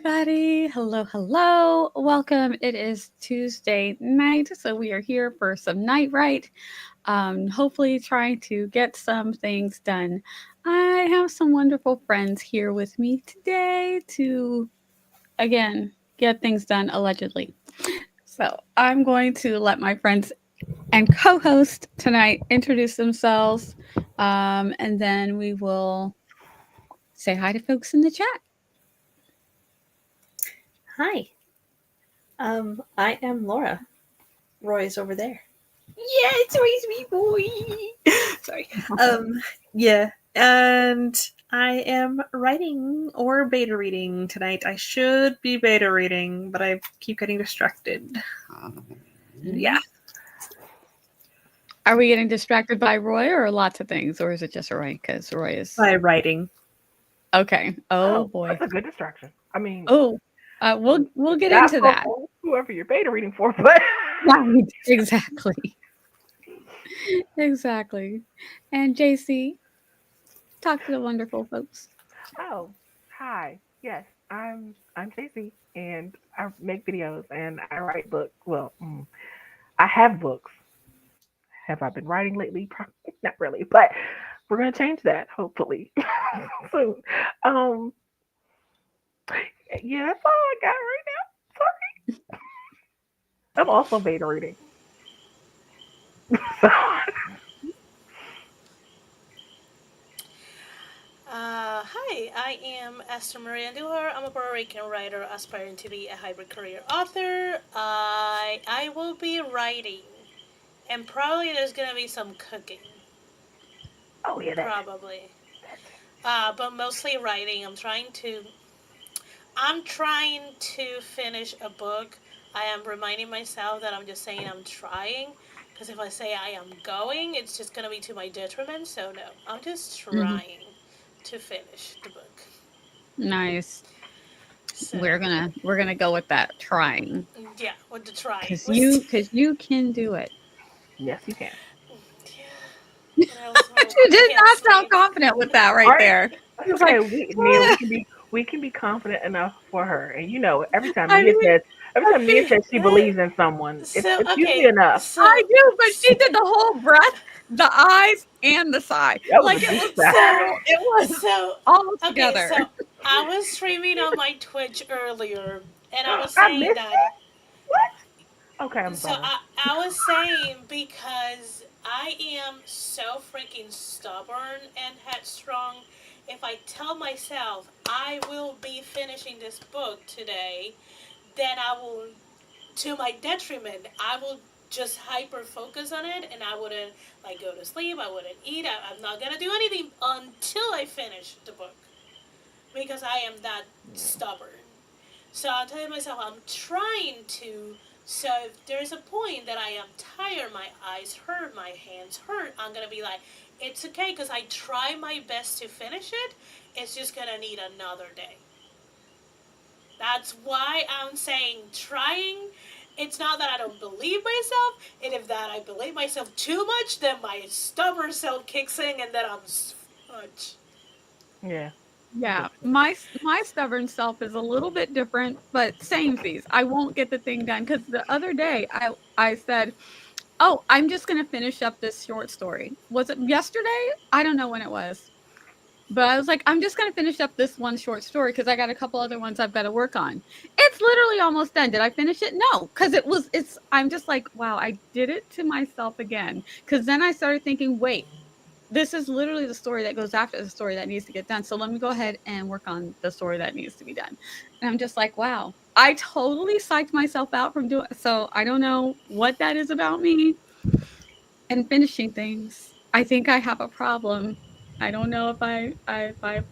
everybody. Hello, hello. Welcome. It is Tuesday night, so we are here for some night right. Hopefully, trying to get some things done. I have some wonderful friends here with me today to, again, get things done allegedly. So, I'm going to let my friends and co host tonight introduce themselves, and then we will say hi to folks in the chat. Hi, I am Laura. Roy's over there. Yeah, it's Roy's wee boy. Sorry. Yeah, and I am writing or beta reading tonight. I should be beta reading, but I keep getting distracted. Yeah. Are we getting distracted by Roy or lots of things, or is it just Roy? Because Roy is By writing. okay. Oh boy. That's a good distraction. I mean, Oh, we'll get not into for that. whoever you're beta reading for, but Right. Exactly. Exactly. And JC, talk to the wonderful folks. oh, hi, yes, I'm Tracy, and I make videos and I write books. Well, I have books. Have I been writing lately? Probably not really, but we're gonna change that hopefully soon. Um, yeah, that's all I got right now. Sorry, I'm also beta reading. So, Hi, I am Esther Maria Duhar. I'm a Puerto Rican writer aspiring to be a hybrid career author. I will be writing, and probably there's gonna be some cooking, oh yeah, that probably. that's But mostly writing. I'm trying to finish a book. I am reminding myself that I'm just saying I'm trying, because if I say I am going, it's just gonna be to my detriment. So no, I'm just Mhm. trying to finish the book. Nice. So We're gonna go with that. Trying, yeah, with the trying cause was. you can do it. yes, you can. Yeah, but I also You I did can't not sound sleep. confident with that right Right? there. That's It's like, okay. Mia, we can be confident enough for her. And every time I mean, Every time Mia says she believes in someone, So it's usually okay, enough. I so do, but so she did the whole breath, the eyes, and the sigh. That was Like a it deep was sigh. so it was so all okay, together. so I was streaming on my Twitch earlier, and I was I saying missed that. that. What? Okay, I'm So sorry. I was saying because I am so freaking stubborn and headstrong. If I tell myself I will be finishing this book today, then I will, to my detriment, I will just hyper focus on it, and I wouldn't like go to sleep. I wouldn't eat. I'm not gonna do anything until I finish the book because I am that stubborn. So I'm telling myself I'm trying to. So if there's a point that I am tired, my eyes hurt, my hands hurt, I'm gonna be like, it's okay because I try my best to finish it. It's just gonna need another day. That's why I'm saying trying. It's not that I don't believe myself, and if that I believe myself too much, then my stubborn self kicks in, and then I'm fudge. Yeah. Yeah, my stubborn self is a little bit different, but same fees. I won't get the thing done because the other day I said, "Oh, I'm just gonna finish up this short story." Was it yesterday? I don't know when it was, but I was like, "I'm just gonna finish up this one short story because I got a couple other ones I've got to work on." It's literally almost done. Did I finish it? No, because it was. It's. I'm just like, wow, I did it to myself again. Because then I started thinking, wait, this is literally the story that goes after the story that needs to get done. So let me go ahead and work on the story that needs to be done. And I'm just like, wow, I totally psyched myself out from doing so. I don't know what that is about me and finishing things. I think I have a problem. I don't know if I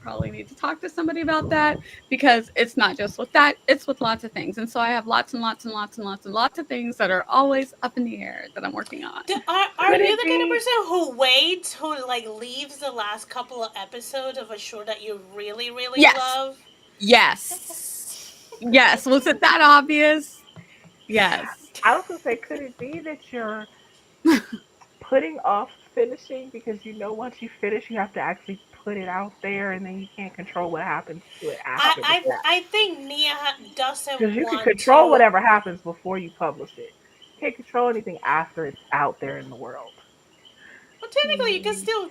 probably need to talk to somebody about that because it's not just with that, it's with lots of things. And so I have lots and lots and lots and lots and lots of things that are always up in the air that I'm working on. Are Could you it the kind of be? person who waits, who like leaves the last couple of episodes of a show that you really, really Yes. love? Yes. Yes. Was it that obvious? Yes. I was gonna say, could it be that you're putting off finishing because you know once you finish, you have to actually put it out there, and then you can't control what happens to it I after the I fact. I think Nia Because doesn't you can want control to. whatever happens before you publish it. You can't control anything after it's out there in the world. Well, technically, you can Mm. still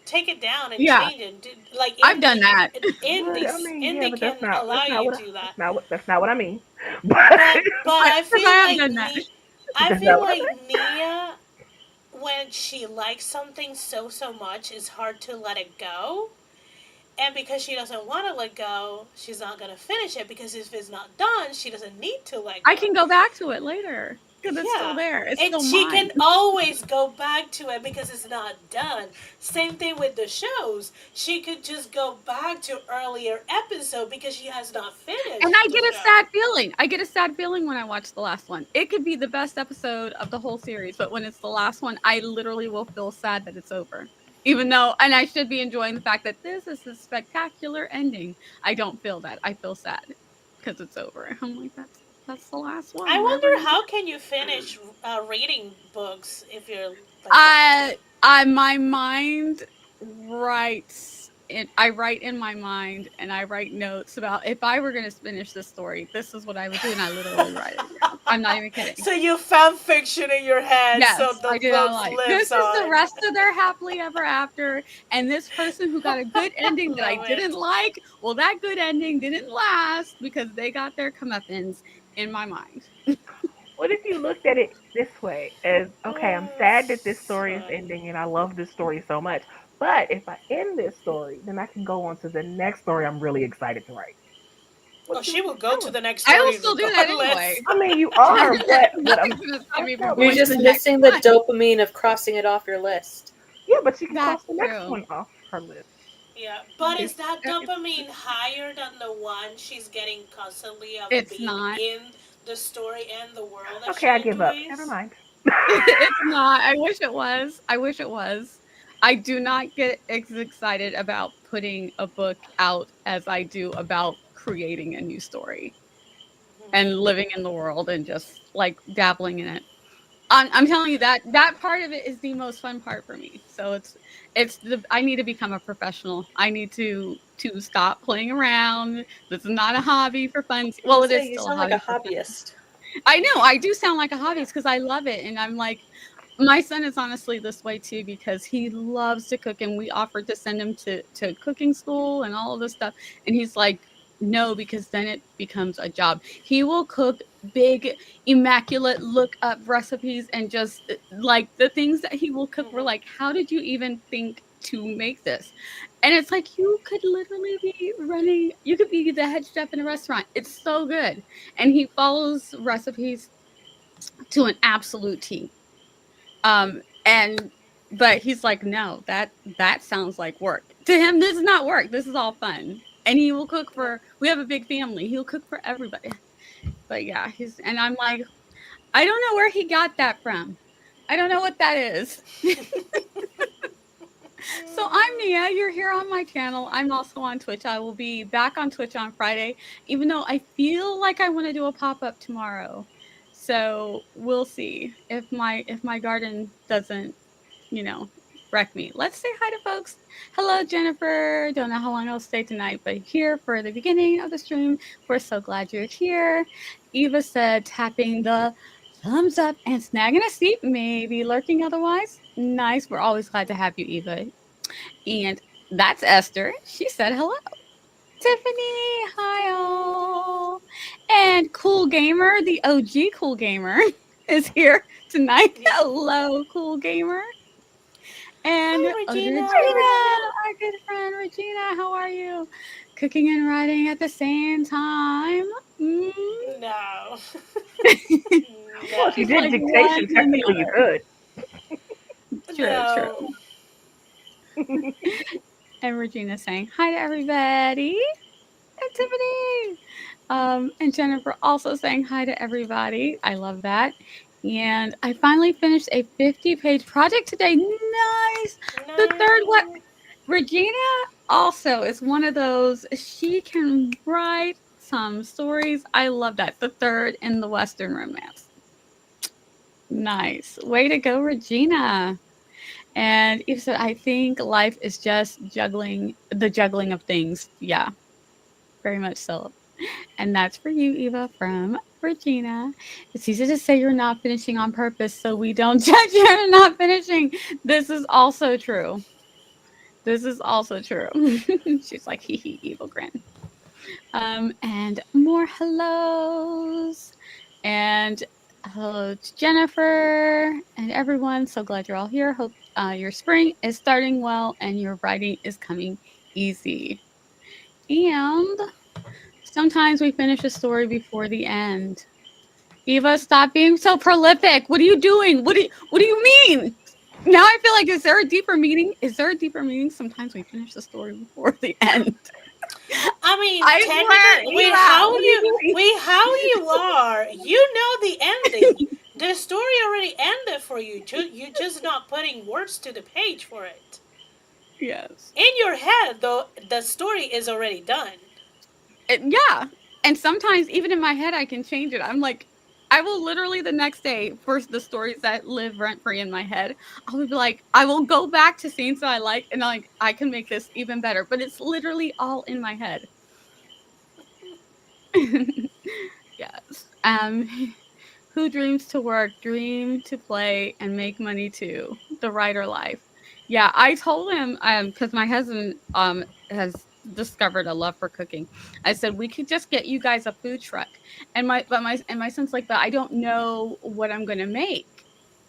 take it down and Yeah, change it. Like I've done indie, that. But I mean, yeah, indie but can that's allow not you what to do that. that's not what I mean. But But I Because I feel have like done that. I that's not feel what I like meant. Nia, when she likes something so much, it's hard to let it go. And because she doesn't want to let go, she's not gonna finish it because if it's not done, she doesn't need to let I go. can go back to it later because it's still Yeah. there. It's And still she mine. can always go back to it because it's not done. Same thing with the shows. She could just go back to earlier episode because she has not And finished I the get a show. sad feeling. I get a sad feeling when I watch the last one. It could be the best episode of the whole series, but when it's the last one, I literally will feel sad that it's over. Even though, and I should be enjoying the fact that this is a spectacular ending. I don't feel that. I feel sad because it's over. I'm like, that's the last one. I We're ever wonder gonna. how can you finish reading books if you're like that. I my mind writes I write in my mind and I write notes about if I were going to finish this story, this is what I would do, and I literally write it down. I'm not even kidding. So you fan fiction in your head, so Yes, the I do not books like. lives This is the on. rest of their happily ever after, and this person who got a good ending that I Love didn't it. like, well, that good ending didn't last because they got their comeuppance in my mind. What if you looked at it this way as, okay, I'm Oh, sad that this story is son. ending and I love this story so much. But if I end this story, then I can go on to the next story I'm really excited to write. Oh, What she you will go to doing? the next I will story still do that regardless. anyway. I mean, you are, but I'm Nothing's going to stop that's me from not You're going what to just the you next missing the one. dopamine of crossing it off your list. yeah, but you can cross That's the next true. one off her list. Yeah, but It's, is that It's dopamine higher than the one she's getting constantly of it's being not. in the story and the world that okay, she I give up. Never enjoys? mind. It's not. I wish it was. I wish it was. I do not get as excited about putting a book out as I do about creating a new story and living in the world and just like dabbling in it. I'm telling you that that part of it is the most fun part for me. So it's the I need to become a professional. I need to stop playing around. This is not a hobby for fun. I was Well, gonna it is say you still a sound like a hobby for fun. hobbyist. I know I do sound like a Yeah. hobbyist because I love it, and I'm like, my son is honestly this way too because he loves to cook, and we offered to send him to cooking school and all of this stuff, and he's like, no, because then it becomes a job. He will cook big, immaculate look up recipes and just like the things that he will cook. We're like, how did you even think to make this? And it's like you could literally be running. You could be the head chef in a restaurant. It's so good, and he follows recipes to an absolute T. And but he's like, no, that sounds like work. To him, this is not work. This is all fun. And he will cook for. We have a big family. He'll cook for everybody. But yeah, he's and I'm like, I don't know where he got that from. I don't know what that is. So I'm Nia. You're here on my channel. I'm also on Twitch. I will be back on Twitch on Friday, even though I feel like I want to do a pop up tomorrow. So we'll see if my garden doesn't, you know, wreck me. Let's say hi to folks. Hello, Jennifer. Don't know how long I'll stay tonight, but here for the beginning of the stream. We're so glad you're here. Eva said tapping the thumbs up and snagging a seat, maybe lurking otherwise. Nice. We're always glad to have you, Eva. And that's Esther. She said hello. Tiffany, hi all. And Cool Gamer, the OG Cool Gamer, is here tonight. Yeah. Hello, Cool Gamer. And Hi, Regina, Regina. our good friend Regina, how are you? Cooking and writing at the same time. Mm. No. Well, if you She's No. did like one dictation, and the technically you could. other. True, No. true. And Regina saying hi to everybody. And Tiffany. And Jennifer also saying hi to everybody. I love that. And I finally finished a 50-page project today. Nice. The third what? No. Regina also is one of those. She can write some stories. I love that. The third in the Western romance. Nice. Way to go, Regina. And Eva said, I think life is just juggling of things. Yeah, very much so. And that's for you, Eva, from Regina. It's easy to say you're not finishing on purpose, so we don't judge you for not finishing. This is also true. This is also true. She's like, hee hee, evil grin. And more hellos. And hello to Jennifer and everyone. So glad you're all here. Hope your spring is starting well and your writing is coming easy. And sometimes we finish a story before the end. Eva, stop being so prolific. What are you doing? What do you mean? Now I feel like, is there a deeper meaning? Is there a deeper meaning? Sometimes we finish the story before the end. I mean, I swear, technically, with Eva, how what are you you doing? with how you are, you know the ending. The story already ended for you. You're just not putting words to the page for it. Yes. In your head, though, the story is already done. Yeah. And sometimes even in my head, I can change it. I'm like, I will literally the next day, for the stories that live rent free in my head, I will be like, I will go back to scenes that I like, and like, I can make this even better. But it's literally all in my head. Yes. Who dreams to work, dream to play, and make money too. The writer life. Yeah, I told him because my husband has discovered a love for cooking. I said we could just get you guys a food truck, and my son's like, but I don't know what I'm gonna make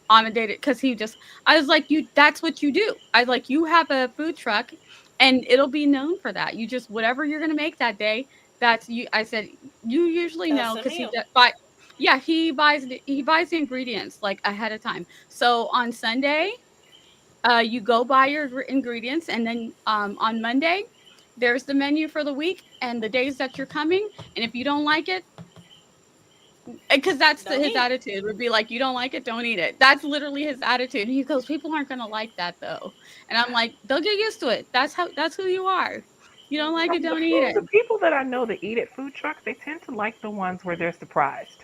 on a date because he just I was like, you that's what you do. I was like, you have a food truck and it'll be known for that. You just whatever you're gonna make that day, that's you. I said you usually That's know the because meal. yeah, he buys the ingredients like ahead of time. So on Sunday, you go buy your ingredients, and then on Monday, there's the menu for the week and the days that you're coming. And if you don't like it, because Don't his eat. attitude would be like, you don't like it, don't eat it. That's literally his attitude. And he goes, people aren't gonna like that though. And I'm like, they'll get used to it. That's who you are. You don't like it, don't eat it. The people that I know that eat at food trucks, they tend to like the ones where they're surprised,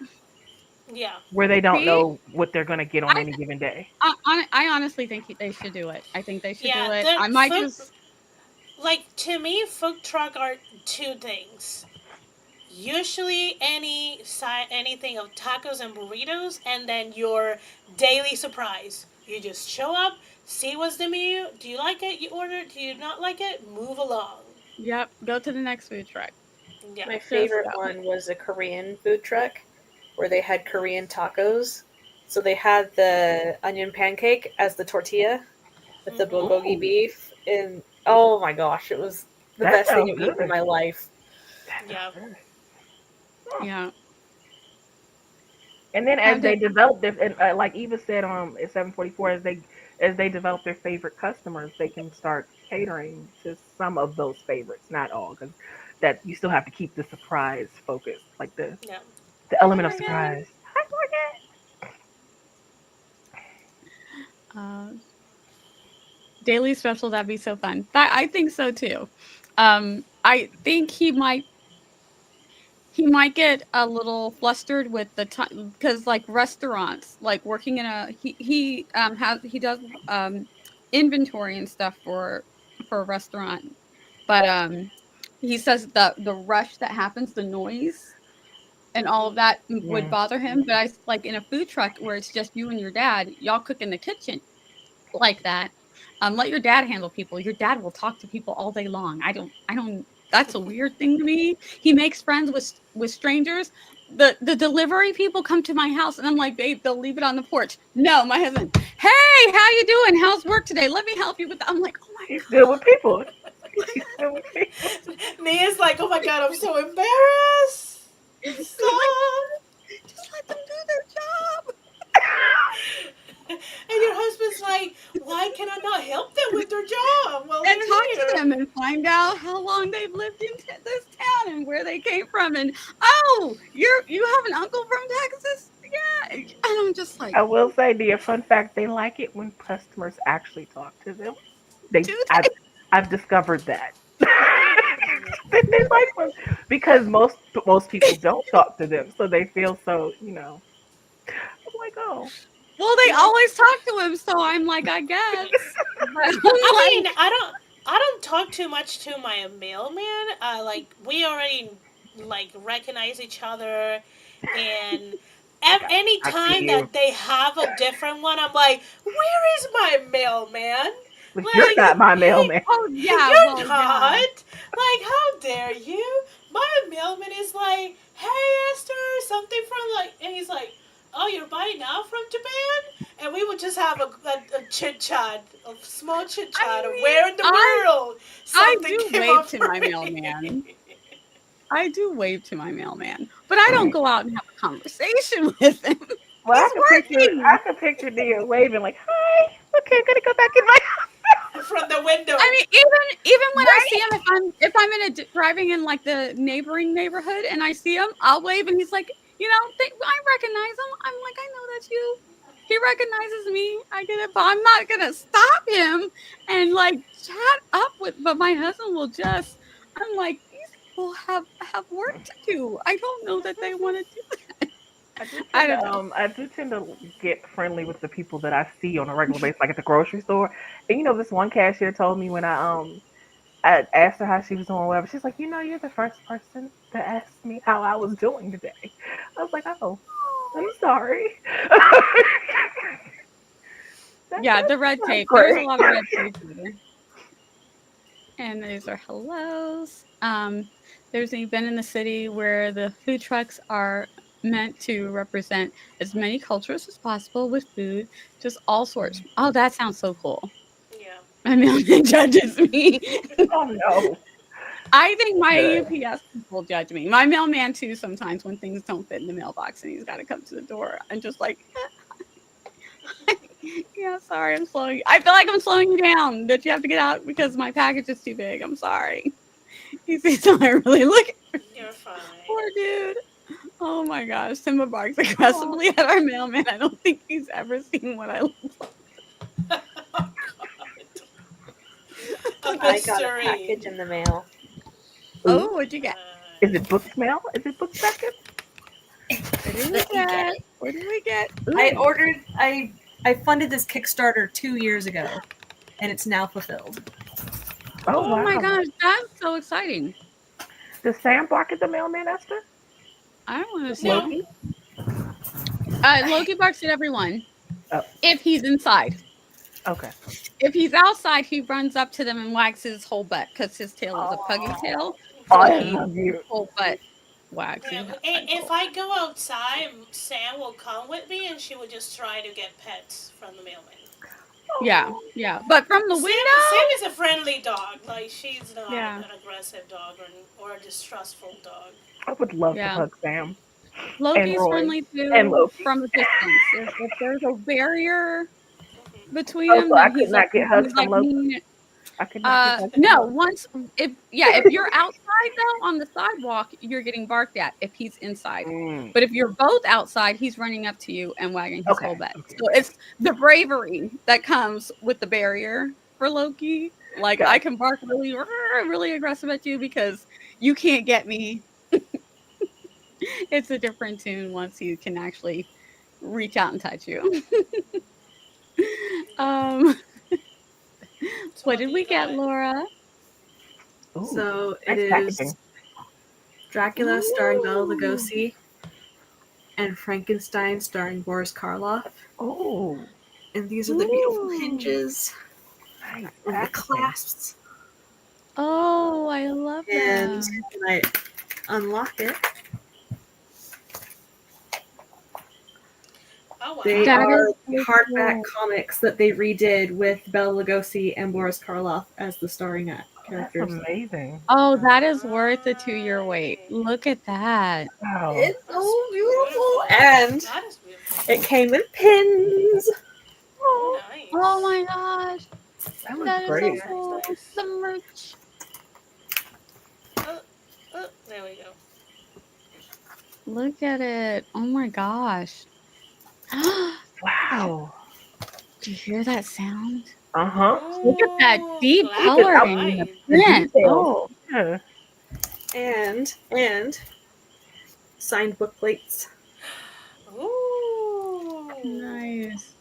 Yeah. where they don't See, know what they're going to get on I any given day. I honestly think they should do it. I think they should do Yeah. it. The I might food, just like to me, food truck are two things. Usually, anything of tacos and burritos, and then your daily surprise. You just show up, see what's the menu. Do you like it? You order. Do you not like it? Move along. yep, go to the next food truck. Yeah. My Just favorite go. one was a Korean food truck where they had Korean tacos. So they had the onion pancake as the tortilla with the Mhm. bulgogi Ooh, beef, and oh my gosh, it was the that best thing sounds I've eaten in good. my life. That sounds Yeah. good. Huh. Yeah. And then Have as to they develop their, and like Eva said at 7:44, as they develop their favorite customers, they can start catering to some of those favorites, not all, because that you still have to keep the surprise focus, like the Yeah. the Hi element of Morgan. surprise. Hi, Uh, daily special, that'd be so fun. I think so too. I think he might get a little flustered with the time because like restaurants, like working in a he does inventory and stuff for a restaurant, but he says the rush that happens, the noise and all of Mhm. that would Morgan. bother him. But like in a food truck where it's just you and your dad, y'all cook in the kitchen like that. Let your dad handle people. Your dad will talk to people all day long. I don't that's a weird thing to me. He makes friends with strangers. The delivery people come to my house and I'm like, babe, they'll leave it on the porch. No, my husband, hey, how you doing? How's work today? Let me help you with that. I'm like, oh my He's good with people. He's good with people. Nia's like, oh my god, I'm so embarrassed. God. Like, Stop. just let them do their job. And your husband's like, why can I not help them with their job while And they're talk to here? them and find out how long they've lived in this town and where they came from. And oh, you have an uncle from Texas? Yeah. And I'm just like, I will say, dear, fun fact: they like it when customers actually talk to them. They, do I've, they? I've discovered that. They like when because most people don't talk to them, so they feel so. I'm like, oh. Well, they always talk to him, so I'm like, I guess. But I'm I mean, like, I don't talk too much to my mailman. Like we already like recognize each other, and any I see time you. that they have a different one, I'm like, where is my mailman? But you're Like, not my mailman. oh yeah, you're well not. yeah. Like, how dare you? My mailman is like, hey Esther, something from like, and he's like, oh, you're buying now from Japan? And we would just have a chit chat, a small chit I chat of mean, where in the world I something do came wave up to for my mailman. me. I do wave to my mailman, but I don't go out and have a conversation with him. Well, He's I working. could picture Nia waving like, "Hi, okay, I'm gonna go back in my From the window. I mean, even when I see right." him, if I'm in driving in like the neighboring neighborhood and I see him, I'll wave, and he's like, I recognize him. I'm like, I know that's you. He recognizes me. I get it, but I'm not gonna stop him and like chat up with. But my husband will just. I'm like, these people have work to do. I don't know that they want to do. I don't know. I do tend to get friendly with the people that I see on a regular basis, like at the grocery store. And this one cashier told me when I asked her how she was doing, or whatever. She's like, you're the first person to ask me how I was doing today. I was like, oh, I'm sorry. Yeah, the red That's tape. There's a great. lot of red tape here. And these are hellos. There's an event in the city where the food trucks are meant to represent as many cultures as possible with food, just all sorts. Oh, that sounds so cool. Yeah. My mailman judges me. Oh no. I think my Good. UPS people judge me. My mailman too. Sometimes when things don't fit in the mailbox and he's got to come to the door, I'm just like, yeah, sorry, I'm slowing. I feel like I'm slowing you down. That you have to get out because my package is too big. I'm sorry. He sees how I really look. You're fine. Poor dude. Oh my gosh, Simba barks Oh, aggressively at our mailman. I don't think he's ever seen what I look like. Oh, God. A I got a mystery. package in the mail. Oh, ooh. what'd you get? Is it book smell? Is it book second? What did we Let me get get? it. What did we get? I funded this Kickstarter 2 years ago, and it's now fulfilled. Oh Oh my wow. gosh, that's so exciting. Does Sam bark at the mailman, Esther? I don't want to see. No. Loki? Loki barks at everyone Oh, if he's inside. okay. If he's outside, he runs up to them and wags his whole butt because his tail is a puggy tail. Oh, So I he love you. whole butt wags. Yeah, if I go outside, Sam will come with me, and she will just try to get pets from the mailman. Yeah, yeah. But from the Sam window, is a friendly dog. Like she's not yeah, an aggressive dog or a distrustful dog. I would love to yeah. hug Sam and Loki's Roy friendly and too Loki. from a distance. If there's a barrier Hmm. between Oh, them, so I then could not get hugs he's from like Loki. mean. I could not get hugs from No, Loki. if you're outside though on the sidewalk, you're getting barked at if he's inside. Mm, But if you're both outside, he's running up to you and wagging his okay. whole butt. Okay. So it's the bravery that comes with the barrier for Loki. Like I Got can bark really aggressive at you because you can't get me. It's a different tune once he can actually reach out and touch you. um, So what what did do we you get, got? Laura? Ooh, So it nice is packaging. Dracula starring Bela Ooh. Lugosi and Frankenstein starring Boris Karloff. Oh, And these are the beautiful Ooh. hinges nice and the packaging. clasps. Oh, I love And that. when I unlock it, Oh they That wow. is are so hardback cool. comics that they redid with Bela Lugosi and Boris Karloff as the starring Oh, that's characters. amazing. Oh, that is worth the 2-year wait. Nice. Look at that. Wow. It's That's so beautiful, beautiful. and That is beautiful. it came with pins. Oh, Oh, nice. Oh my gosh. that looks That is so great. Nice, nice, cool. nice. The merch. There we go. Look at it. Oh my gosh. Wow. Do you hear that sound? Uh-huh. Look at that Ooh, deep black Even and out coloring in the white. the print. details. Oh, Yeah. And signed book plates. Ooh. nice. Nice.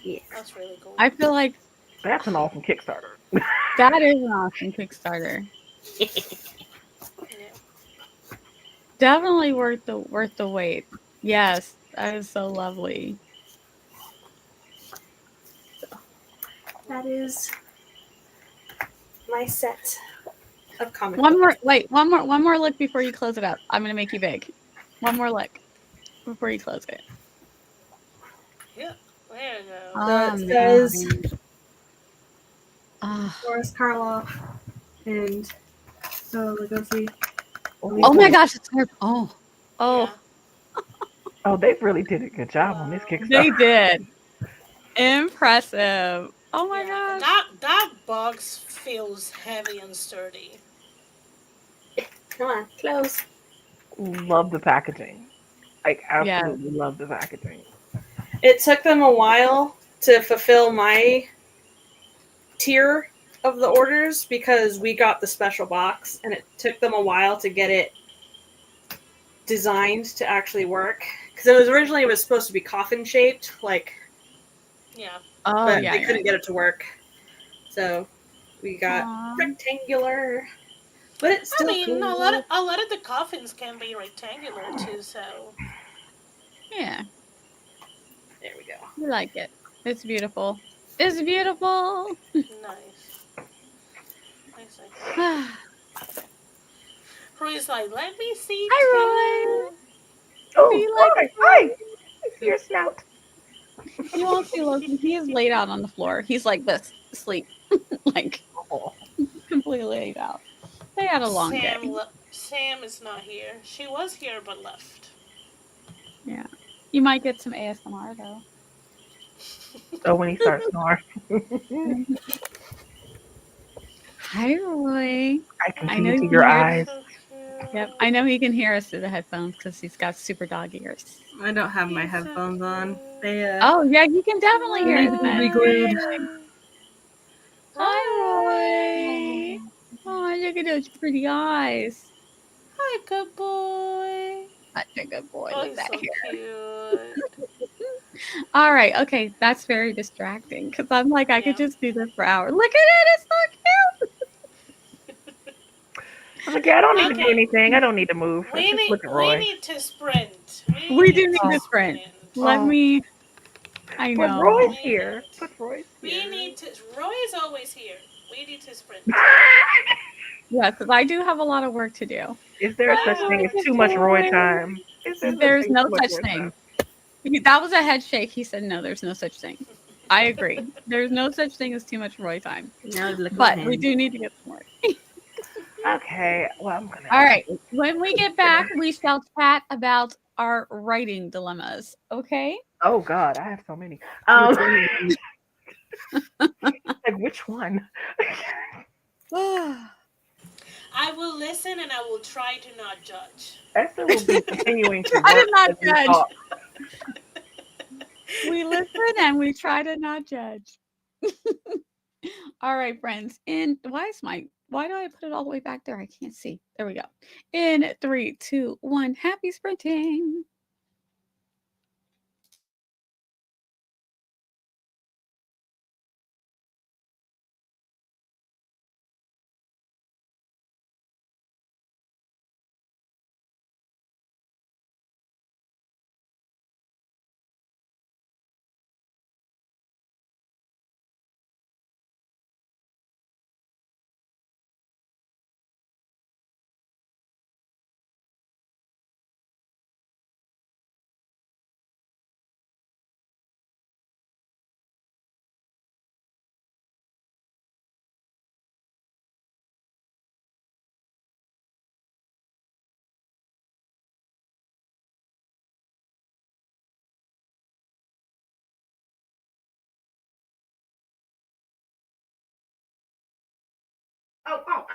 Yeah. That's really cool. I feel like That's an awesome Kickstarter. that is an awesome Kickstarter. Yeah. Definitely worth the wait. Yes, that is so lovely. That is my set of comic One more books. wait, one more look before you close it up. I'm gonna make you big. One more look before you close it. Yeah. There you go. So Oh it man. says Ah. Boris Karloff and Legacy. Oh my gosh, it's her. Oh. Yeah. Oh, Oh, they really did a good job on this Wow. Kickstarter. they did. Impressive. Oh my Yeah. And gosh. that box feels heavy and sturdy. Come on, close. Love the packaging. Like, Yeah. absolutely love the packaging. It took them a while to fulfill my tier of the orders because we got the special box and it took them a while to get it designed to actually work because it was supposed to be coffin shaped Yeah. Oh but yeah, they yeah. couldn't get it to work, so we got Aw. rectangular, but it's I still mean, cool. a lot of the coffins can be rectangular too. So Yeah. There we go. We like it. It's beautiful. It's beautiful. nice. Nice. Hi, Roy's like, let me see Roy. too. Do Oh, you like hi, it, hi. Roy? I see your snout. He wants to look. He is laid out on the floor. He's like this, asleep, like Oh, completely laid out. They had a long day. Sam is not here. She was here but left. Yeah. You might get some ASMR though. oh, when he starts snoring. Mhm. Hi, Roy. I can I see know you into can your hear. eyes. So Yep, cute. I know he can hear us through the headphones because he's got super dog ears. I don't have my He's so headphones on. cute. They Oh yeah, you can definitely hear need us to then. be glued. Hi, Roy. Hi. Oh, look at those pretty eyes. Hi, good boy. Such a good boy Oh, with he's that so hair. cute. All right, okay, that's very distracting because I'm like, I could Yeah. just do this for hours. Look at it, it's so I was like, yeah, I don't need to do Okay. anything. I don't need to move. Let's just look at We Roy. need to sprint. cute. We We do need need to to Oh, sprint. sprint. Let oh. me. I But know. Roy's We here. need. But Roy's We here. need to. Roy is always here. We need to sprint. Yeah, because I do have a lot of work to do. Is there a Hi, such thing Yeah. as Roy, too good much Roy boy. time? Is there such There's thing as no too much such Roy time? thing. That was a head shake. He said, no, there's no such thing. I agree. There's no such thing as too much Roy time. Now look at my But we hand. do need to get some more. Okay, well, I'm gonna All have right. to When we get dinner. back, we shall chat about our writing dilemmas. Okay? Oh God, I have so many. Which one of them? Like which one? I will listen and I will try to not judge. Esther will be continuing to I did work not as we judge. talk. We listen and we try to not judge. All right, friends. Why do I put it all the way back there? I can't see. There we go. In 3, 2, 1, happy sprinting. Oh, oh,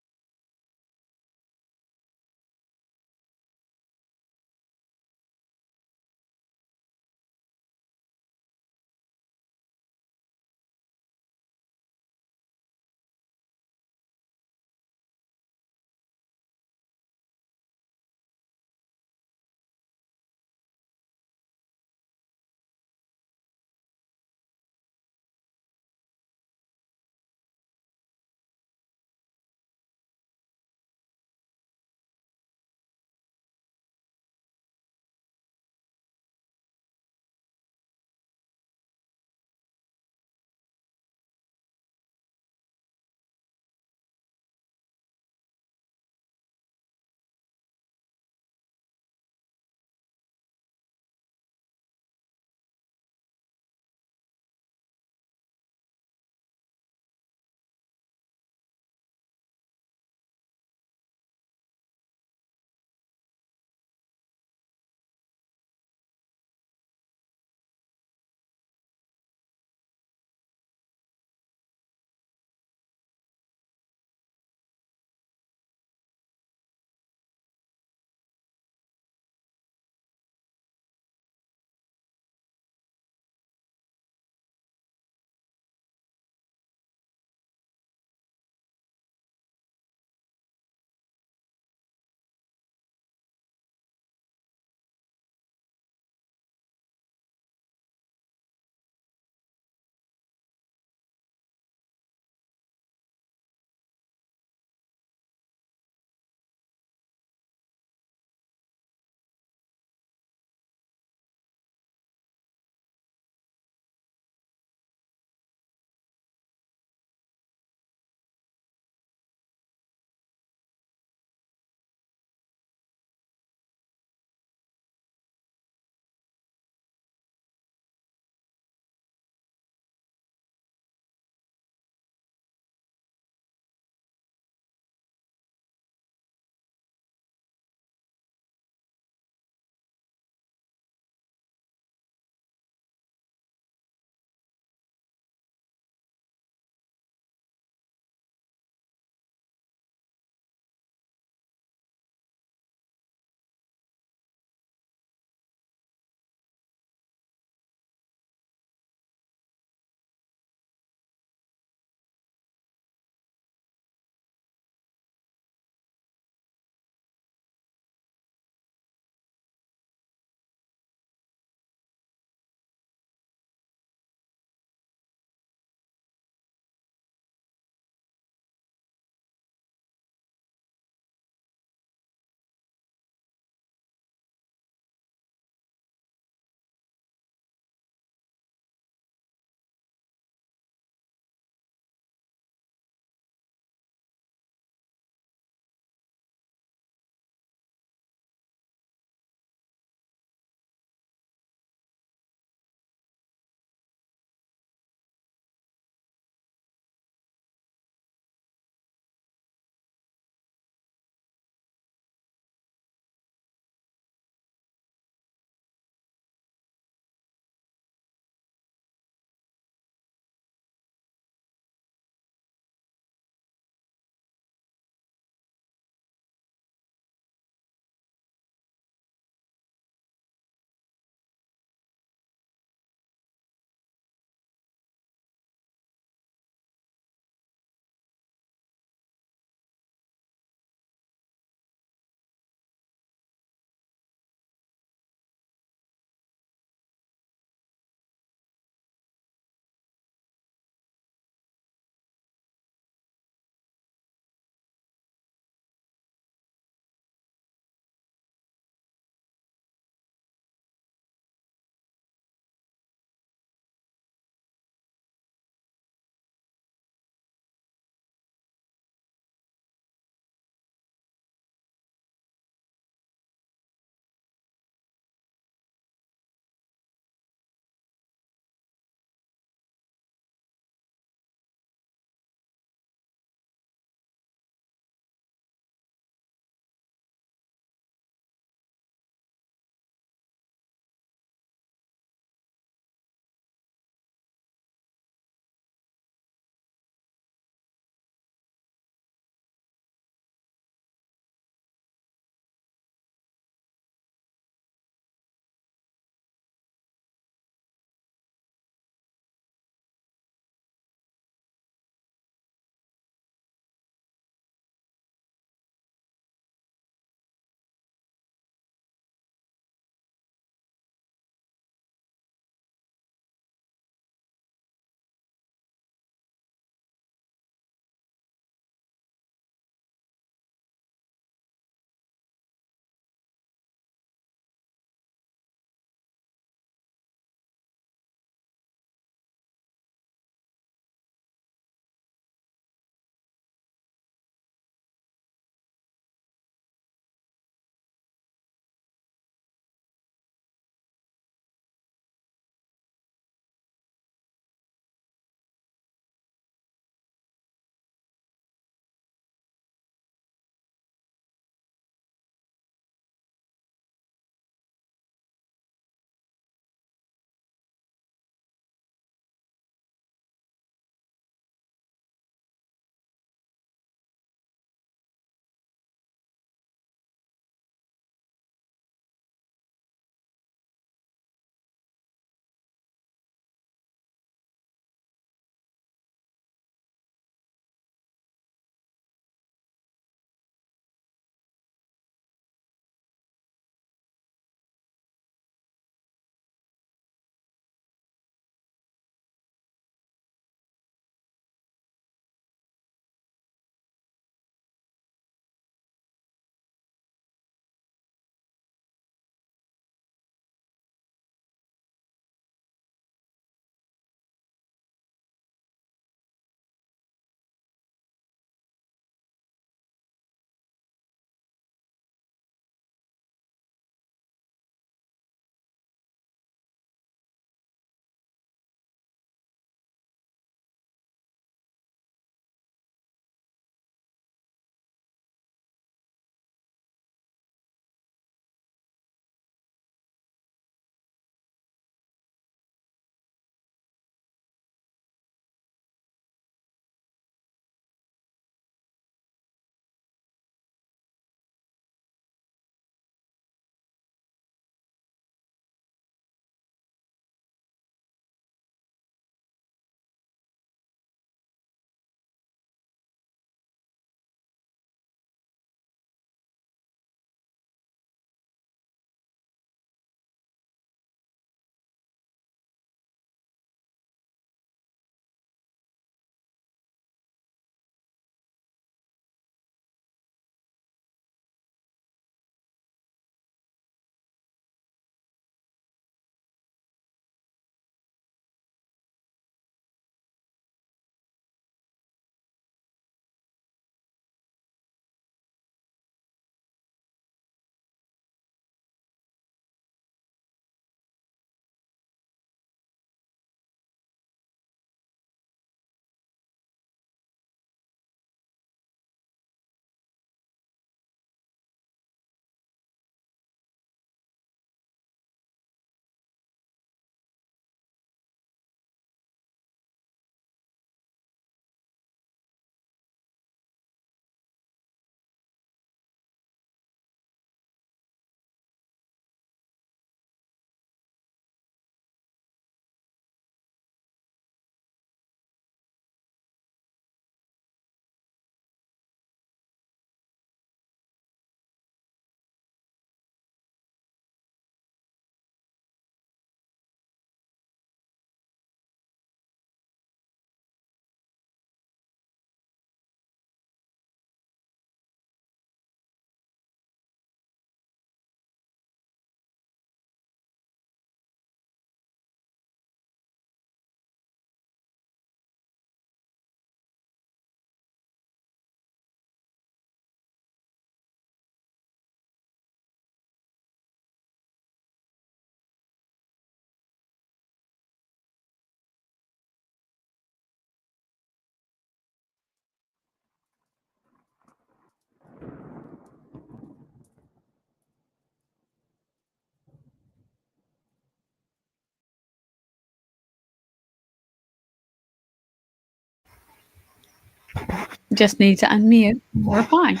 Just need to unmute. We're fine.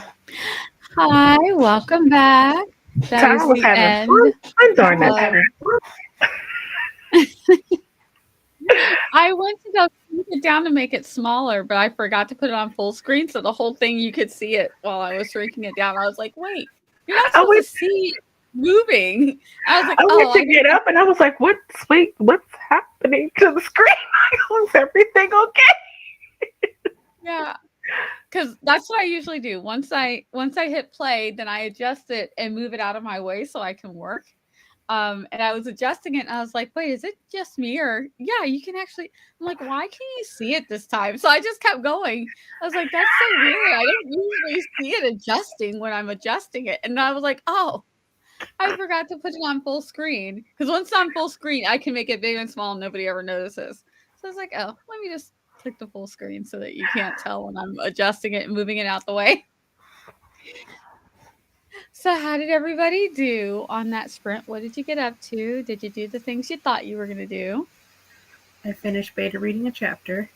Hi, welcome back. So That I is was the having end fun during that of. time. I went to go shrink it down to make it smaller, but I forgot to put it on full screen, so the whole thing you could see it while I was shrinking it down. I was like, "Wait, you're not I supposed to went see it moving." I was like, I "Oh, went I to get didn't." up and I was like, what's happening to the screen? Is everything okay? Yeah, because that's what I usually do. Once I hit play, then I adjust it and move it out of my way so I can work. And I was adjusting it, and I was like, "Wait, is it just me, or yeah, you can actually?" I'm like, "Why can't you see it this time?" So I just kept going. I was like, "That's so weird. I don't usually see it adjusting when I'm adjusting it." And I was like, "Oh, I forgot to put it on full screen because once it's on full screen, I can make it big and small, and nobody ever notices." So I was like, "Oh, let me just click the full screen so that you can't tell when I'm adjusting it and moving it out the way." So, how did everybody do on that sprint? What did you get up to? Did you do the things you thought you were going to do? I finished beta reading a chapter.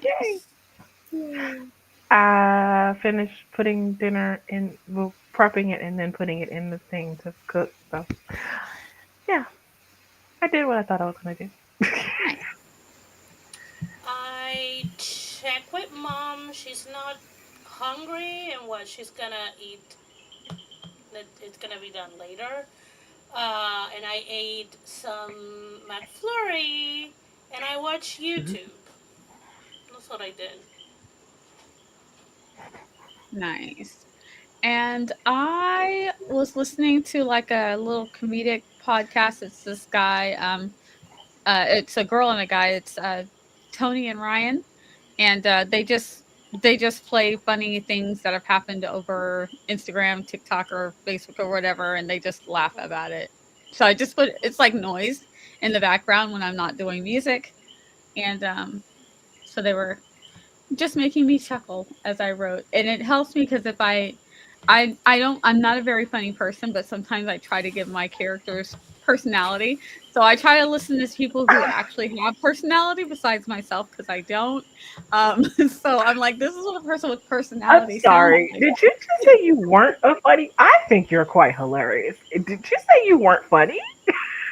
Yay. Nice. I finished putting dinner in, well, prepping it and then putting it in the thing to cook. So yeah, I did what I thought I was gonna do. Nice. I check with mom. She's not hungry and what she's gonna eat. That it's gonna be done later. And I ate some McFlurry and I watched Mhm. YouTube. That's what I did. Nice. And I was listening to like a little comedic podcast. It's this guy. It's a girl and a guy. It's Tony and Ryan, and they just play funny things that have happened over Instagram, TikTok, or Facebook or whatever, and they just laugh about it. So I just put it's like noise in the background when I'm not doing music, and so they were just making me chuckle as I wrote. And it helps me because if I'm not a very funny person, but sometimes I try to give my characters personality. So I try to listen to people who actually have personality besides myself because I don't. So I'm like, this is what a person with I'm personality sounds sorry. like. Did you just say you weren't a funny? I think you're quite hilarious. Did you say you weren't funny?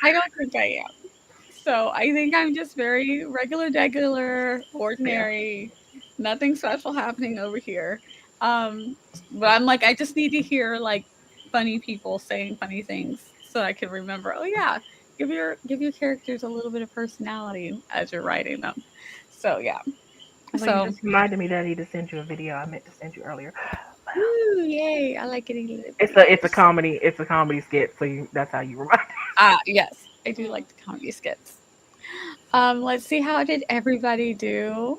I don't think I am. So I think I'm just very regular, degular, Yeah. ordinary, nothing special happening over here. Um, but I'm like, I just need to hear like funny people saying funny things so I can remember. Oh yeah, give your characters a little bit of personality as you're writing them. So yeah. Well, you So just reminded me that I need to send you a video I meant to send you earlier. woo, yay! I like getting little It's a videos. comedy. It's a comedy skit. So that's how you remind. Ah, yes, I do Mm. like the comedy skits. Let's see, how did everybody do?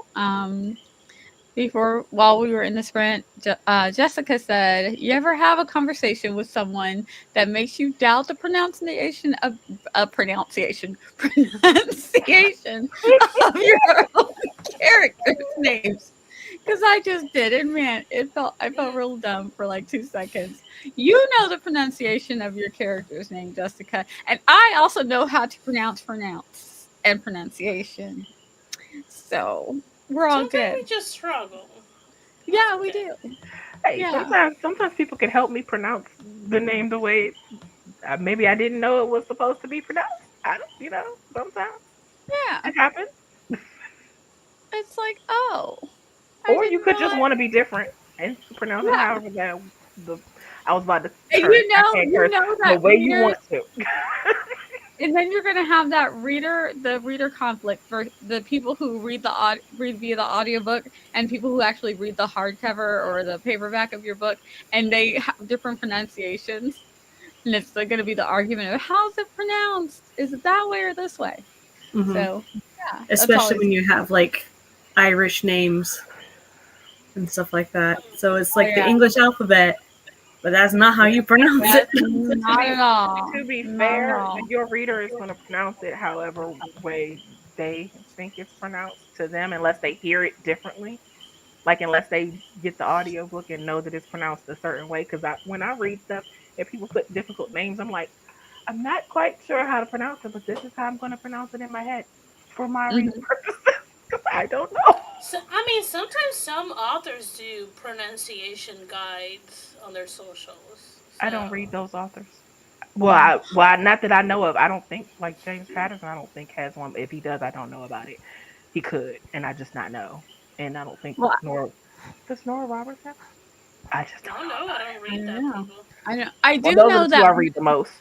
Before, while we were in the sprint, Jessica said, "You ever have a conversation with someone that makes you doubt the pronunciation of pronunciation of your own characters' names?" Because I just did, and man, I felt Mm. real dumb for like 2 seconds. You know the pronunciation of your character's name, Jessica, and I also know how to pronounce and pronunciation. So we're all Sometimes good. we just struggle. That's Yeah, we okay. do. Hey, Yeah. sometimes people can help me pronounce the name the way maybe I didn't know it was supposed to be pronounced. I don't, sometimes Yeah. it happens. It's like, "Oh, I Or you didn't could just realize." want to be different and pronounce it Yeah. however the I was about to And curse. I can't you curse know the that way you readers, want to. and then you're gonna have that reader conflict for the people who read via the audiobook and people who actually read the hardcover or the paperback of your book, and they have different pronunciations. And it's like gonna be the argument of how's it pronounced? Is it that way or this way? Hmm. So yeah, that's Especially always. when you have like Irish names and stuff like that. So it's Oh like the yeah. English alphabet, but that's not how you pronounce it. That's But to not be at all. to be Not at fair, all. your reader is going to pronounce it however way they think it's pronounced to them, unless they hear it differently. Like unless they get the audiobook and know that it's pronounced a certain way. Because when I read stuff and people put difficult names, I'm like, I'm not quite sure how to pronounce it, but this is how I'm going to pronounce it in my head for my reading Mhm. purposes. Because I don't know. So I mean, sometimes some authors do pronunciation guides on their socials. I So don't read those authors. Well, not that I know of. I don't think like James Patterson. I don't think has one. If he does, I don't know about it. He could, and I just not know. And I don't think Well, Nora does Nora Roberts have. I just I don't don't know know. I about don't I read don't that know. people. I know. I it. Well, do those are know the two that. I read the most.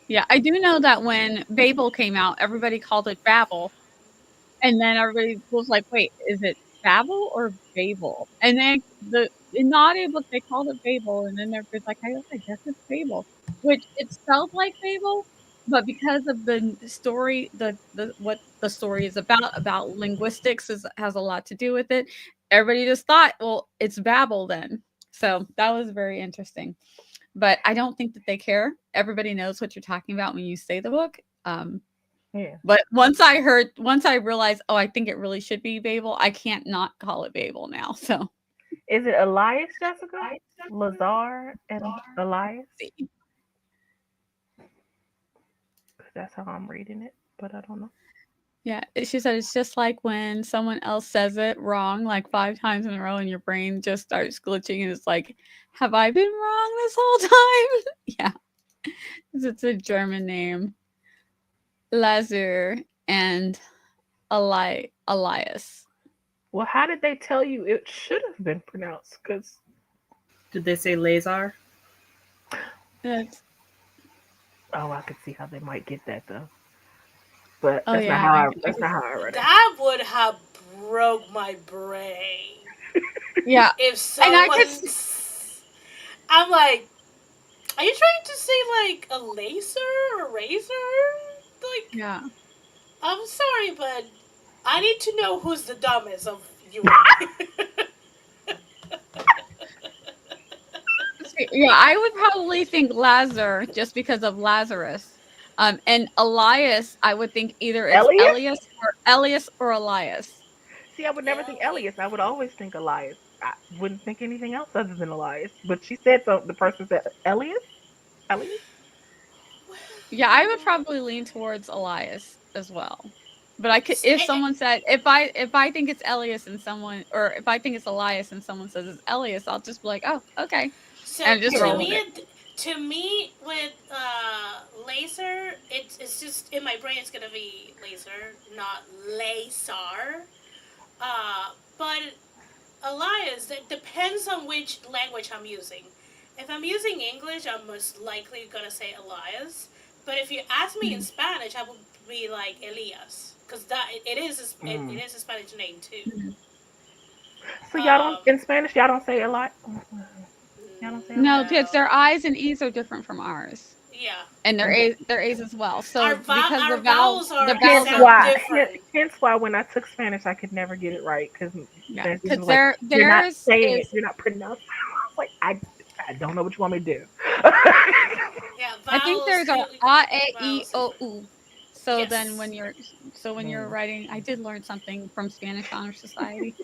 Yeah, I do know that when Babel came out, everybody called it Babel, and then everybody was like, "Wait, is it Babel or Babel?" And then the in the audiobook they called it Babel, and then everybody's like, I guess it's Babel," which it spelled like Babel, but because of the story, the what the story is about linguistics has a lot to do with it. Everybody just thought, well, it's Babel then. So that was very interesting. But I don't think that they care. Everybody knows what you're talking about when you say the book. Yeah. But once I realized, oh, I think it really should be Babel, I can't not call it Babel now. So Is it Elias, Jessica? Lazar and Elias? That's how I'm reading it, but I don't know. yeah, she said it's just like when someone else says it wrong like 5 times in a row, and your brain just starts glitching, and it's like, have I been wrong this whole time? Yeah, 'cause it's a German name, Lazur and Elias. Well, how did they tell you it should have been pronounced? Because Did they say Lazar? That's I could see how they might get that though. But oh that's not yeah, how I read it. That would have broke my brain yeah, if and I could. someone's. I'm like, are you trying to say like a laser or razor? Like, Yeah. I'm sorry, but I need to know who's the dumbest of you and I. Yeah, I would probably think Lazar just because of Lazarus. And Elias, I would think either it's Elias? Elias or Elias. See, I would never think Elias. I would always think Elias. I wouldn't think anything else other than Elias. But she said so. The person said Elias. Elias. Yeah, I would probably lean towards Elias as well. But I could if Eh, eh, someone said if I think it's Elias and someone or if I think it's Elias and someone says it's Elias, I'll just be like, oh, okay. So And just to roll with me, it. with laser, it's just in my brain. It's gonna be laser, not laser. But Elias, it depends on which language I'm using. If I'm using English, I'm most likely gonna say Elias. But if you ask me in Spanish, I would be like Elias, because it Mm. is a Spanish name too. Mhm. So y'all don't Um, in Spanish. Y'all don't say Elias. Y'all don't say No, Elias. kids, no, their I's and E's are different from ours. yeah, And And their A's as well. So because our vowels the are vowels hence are sound why, different. hence why when I took Spanish, I could never get it right because yeah, Spanish teacher because was like, "You're not theirs saying it. is You're not pronouncing." I was like, I don't know what you want me to do. Yeah, I think vowels. theirs are A, E, I, Vowels. O, U. So then Yes. when you're Mm. writing, I did learn something from Spanish Honor Society.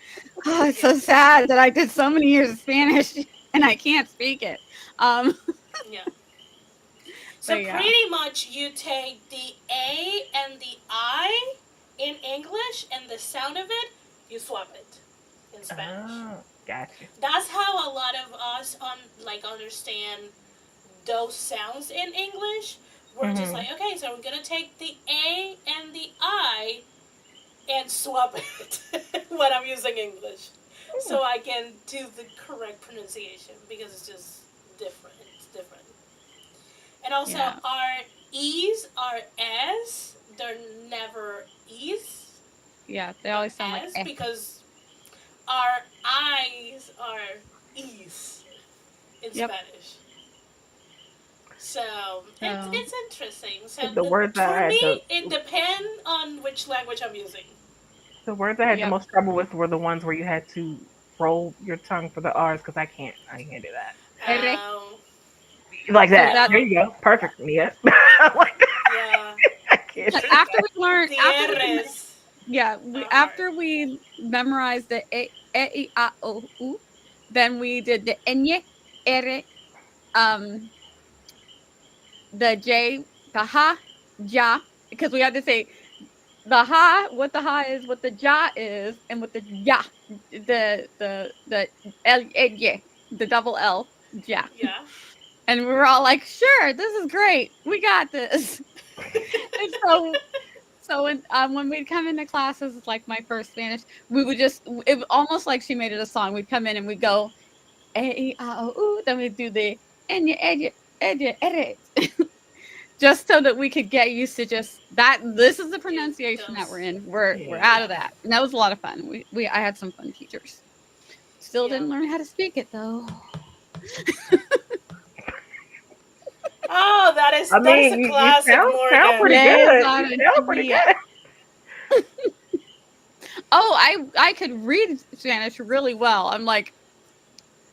Oh, it's so Yes. sad that I did so many years of Spanish and I can't speak it. Um, Yeah. So but yeah, pretty much you take the A and the I in English and the sound of it, you swap it in Spanish. Oh, gotcha. That's how a lot of us understand those sounds in English. We're just Hmm. like, okay, so we're gonna take the A and the I and swap it when I'm using English. So I can do the correct pronunciation because it's just different. It's different. And also yeah, our E's are S. They're never E's. yeah. They They're always sound like S eh. because our I's are E's in Yep. Spanish. So So it's interesting. So The words I for had me, the it depends on which language I'm using. the words I had the yep. most trouble with were the ones where you had to roll your tongue for the R's because I can't do that. Ere. Um, Like So that. that There um, you go. Perfect. Yeah. Like yeah, I can't like do after that. we learn the after we R's yeah are we hard. after we memorized the e, I, o, u, then we did the enye, ere, um, the J, the ha, ja, because we had to say the ha, what the ha is, what the ja is, and what the ya, the L, yeah, the double L, ja. Yeah. And we were all like, "Sure, this is great. We got this." And when we'd come into classes, it's like my first Spanish, we would just it was almost like she made it a song. We'd come in and we'd go, "Eh, ah, oh, ooh," then we'd do the "enya, edge, edge, edit," just so that we could get used to just that. This is the Use pronunciation that we're those. in. We're Yeah. out of Yeah. that, and that was a lot of fun. I had some fun teachers. Still Yeah. didn't learn how to speak it though. Oh, I that is a mean, you classic, sound pretty Morgan. Yes, good. You I sound pretty yeah. good. Oh, I could read Spanish really well. I'm like,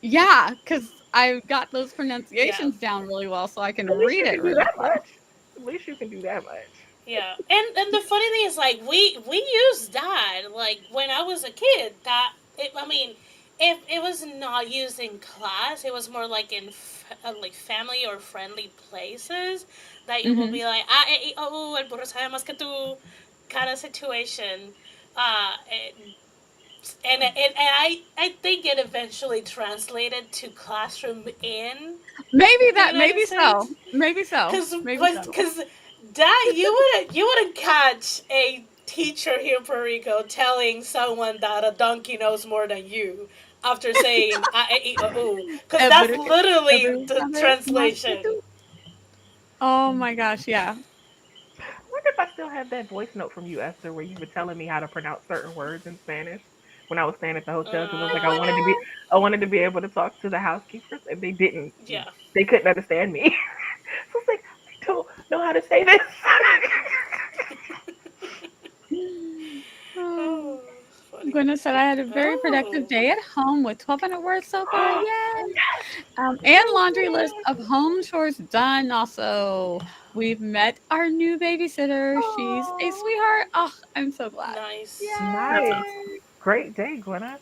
yeah, because I got those Yeah. pronunciations down really well, so I can At least read you it can do really that well. much. At least you can do that much. Yeah, and the funny thing is, like, we used that, like, when I was a kid. I mean, if it was not used in class, it was more like in like family or friendly places that you will Hmm. be like, el burro sabe más que tú, kind of situation. Uh, and I think it eventually translated to classroom in Maybe the that, United maybe so, States. maybe so, Cause, maybe but so. cause that you wouldn't catch a teacher here in Puerto Rico telling someone that a donkey knows more than you after saying cause El that's burro, el literally burro the sabe más que translation. tú. Oh my gosh, yeah. I wonder if I still have that voice note from you, Esther, where you were telling me how to pronounce certain words in Spanish when I was staying at the hotel because I was like, Uh, I wanted to be able to talk to the housekeepers, and they didn't. yeah. They couldn't understand me. So I was like, I don't know how to say this. Oh. Oh, funny. Gwen said I had a very productive Oh, day at home with 1,200 words so far. Oh, Yay! yes. And laundry list of home chores done. Also, we've met our new babysitter. She's a Oh, sweetheart. Oh, I'm so glad. nice. That's Yay! awesome. great day, Gwenna.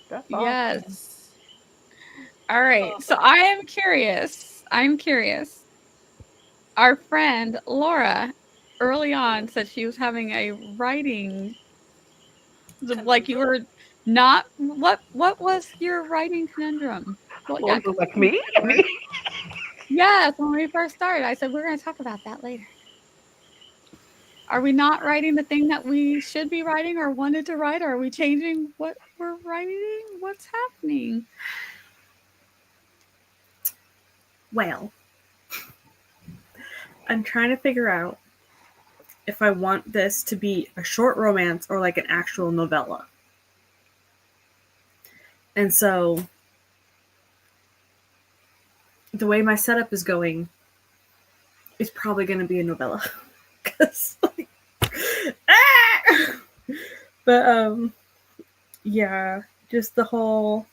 That's Yes. awesome. Yes. All right. So Awesome. I am curious. I'm curious. Our friend Laura early on said she was having a writing, like you Conundrum. were not. What was your writing conundrum? Well, yeah, Lord was like, conundrum. me? Me? Yes, when we first started, I said we're going to talk about that later. Are we not writing the thing that we should be writing or wanted to write? Or are we changing what we're writing? What's happening? Well, I'm trying to figure out if I want this to be a short romance or like an actual novella. And so the way my setup is going is probably going to be a novella. Cause like, ah! But yeah, just the whole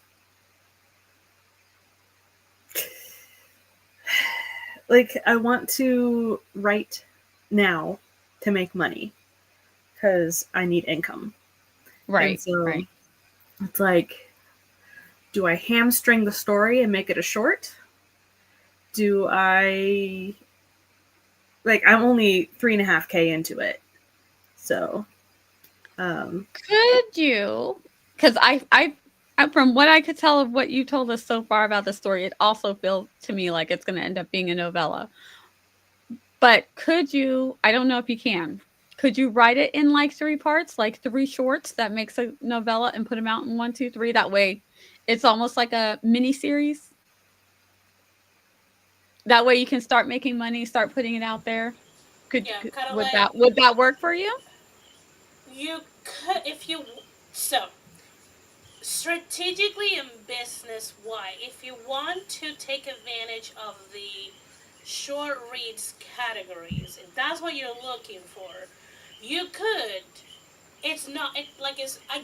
like I want to write now to make money because I need income. And Right, so right. it's like, do I hamstring the story and make it a short? Do I like I'm only 3.5K into it. So Could you? Because from what I could tell of what you told us so far about the story, it also feels to me like it's going to end up being a novella. But could you? I don't know if you can. Could you write it in like three parts, like three shorts that makes a novella, and put them out in one, two, three? That way, it's almost like a mini series. That way, you can start making money, start putting it out there. Yeah, kind of Would like that work for you? you could if you so strategically and business wise, if you want to take advantage of the short reads categories, if that's what you're looking for, you could. It's not it like it's I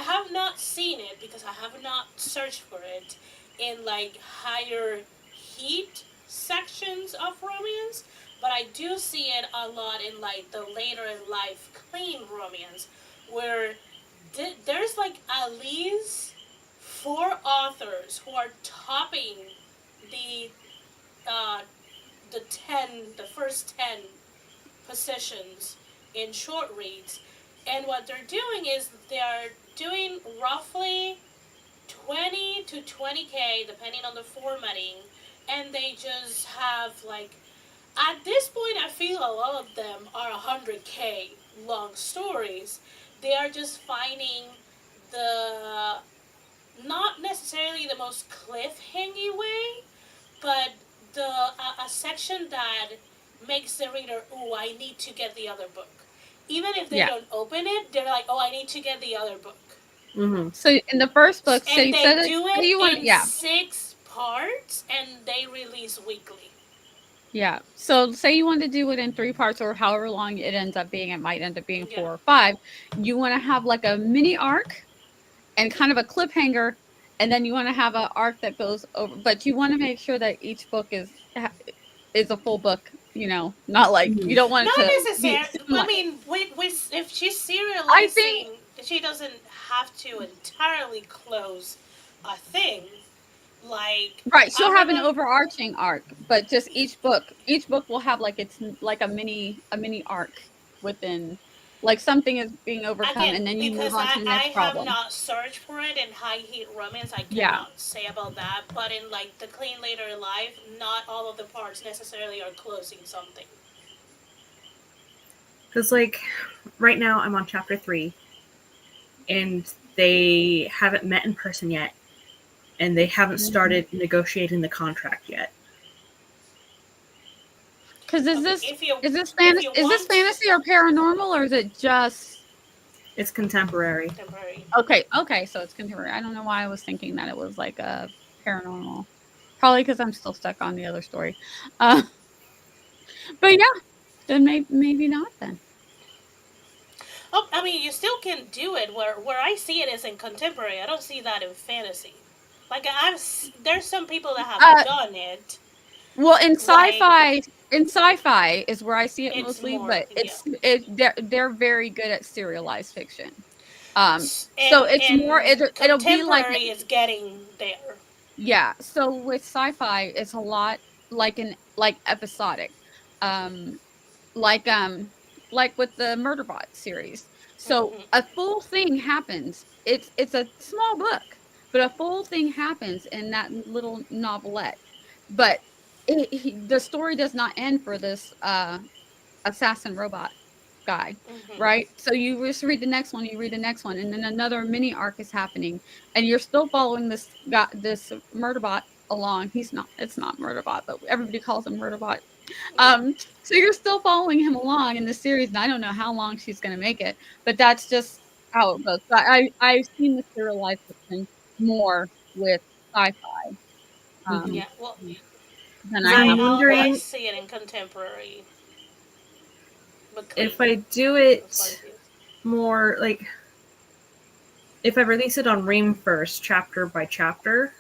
have not seen it because I have not searched for it in like higher heat sections of romance, but I do see it a lot in like the later in life clean romance where there's like at least four authors who are topping the uh, the first 10 positions in short reads. And what they're doing is they're doing roughly 20 to 20K depending on the formatting, and they just have like, at this point I feel a lot of them are 100K long stories. They are just finding the, not necessarily the most cliffhangy way, but a section that makes the reader, ooh, I need to get the other book. Even if they Yeah. don't open it, they're like, oh, I need to get the other book. Mm-hmm. So in the first book, so And you they said that do say it you want, in yeah, 6 parts, and they release weekly. yeah. So say you want to do it in 3 parts or however long it ends up being. It might end up being Yeah. 4 or 5. You want to have like a mini arc and kind of a cliffhanger, and then you want to have an arc that goes over. But you want to make sure that each book is a full book. You know, not like you Mm-hmm. don't want it Not to be necessarily. I like. mean, with if she's I think serializing, she doesn't have to entirely close a thing. Like right. I She'll have an remember overarching arc, but just each book will have like it's like a mini arc within, like something is being overcome, again and then you move because on to the I next have problem. not searched for it in high heat romance. I Yeah. cannot say about that. But in like the clean later life, not all of the parts necessarily are closing something. Because, like, right now I'm on chapter 3, and they haven't met in person yet, and they haven't Mhm. started negotiating the contract yet. Because Okay, if you is this want fantasy or paranormal, or is it just It's contemporary. temporary. okay? So it's contemporary. I don't know why I was thinking that it was like a paranormal. Probably because I'm still stuck on the other story. Uh, but yeah, then maybe not then. Oh, I mean, you still can do it. Where I see it is in contemporary. I don't see that in fantasy. Like there's some people that have Uh, done it. well, Like in sci-fi is where I see it it's mostly, more, but yeah. they're very good at serialized fiction. So it's more And it'll be like contemporary is getting there. yeah. So with sci-fi, it's a lot like episodic. Um, like like with the Murderbot series. So Hmm. a full thing happens. It's a small book, but a full thing happens in that little novelette. But the story does not end for this assassin robot guy, Hmm. right? So you just read the next one, you read the next one, and then another mini arc is happening, and you're still following this guy, this Murderbot along. He's not. It's not Murderbot, but everybody calls him Murderbot. Yeah. So you're still following him along in the series, and I don't know how long she's going to make it, but that's just how it goes. So I've seen the serialized fiction more with sci-fi Mm-hmm. um, Yeah. Well, than Because I I'm have with I wondering see it in contemporary, but clean if I do as far it as yes. more like if I release it on Ream first, chapter by chapter,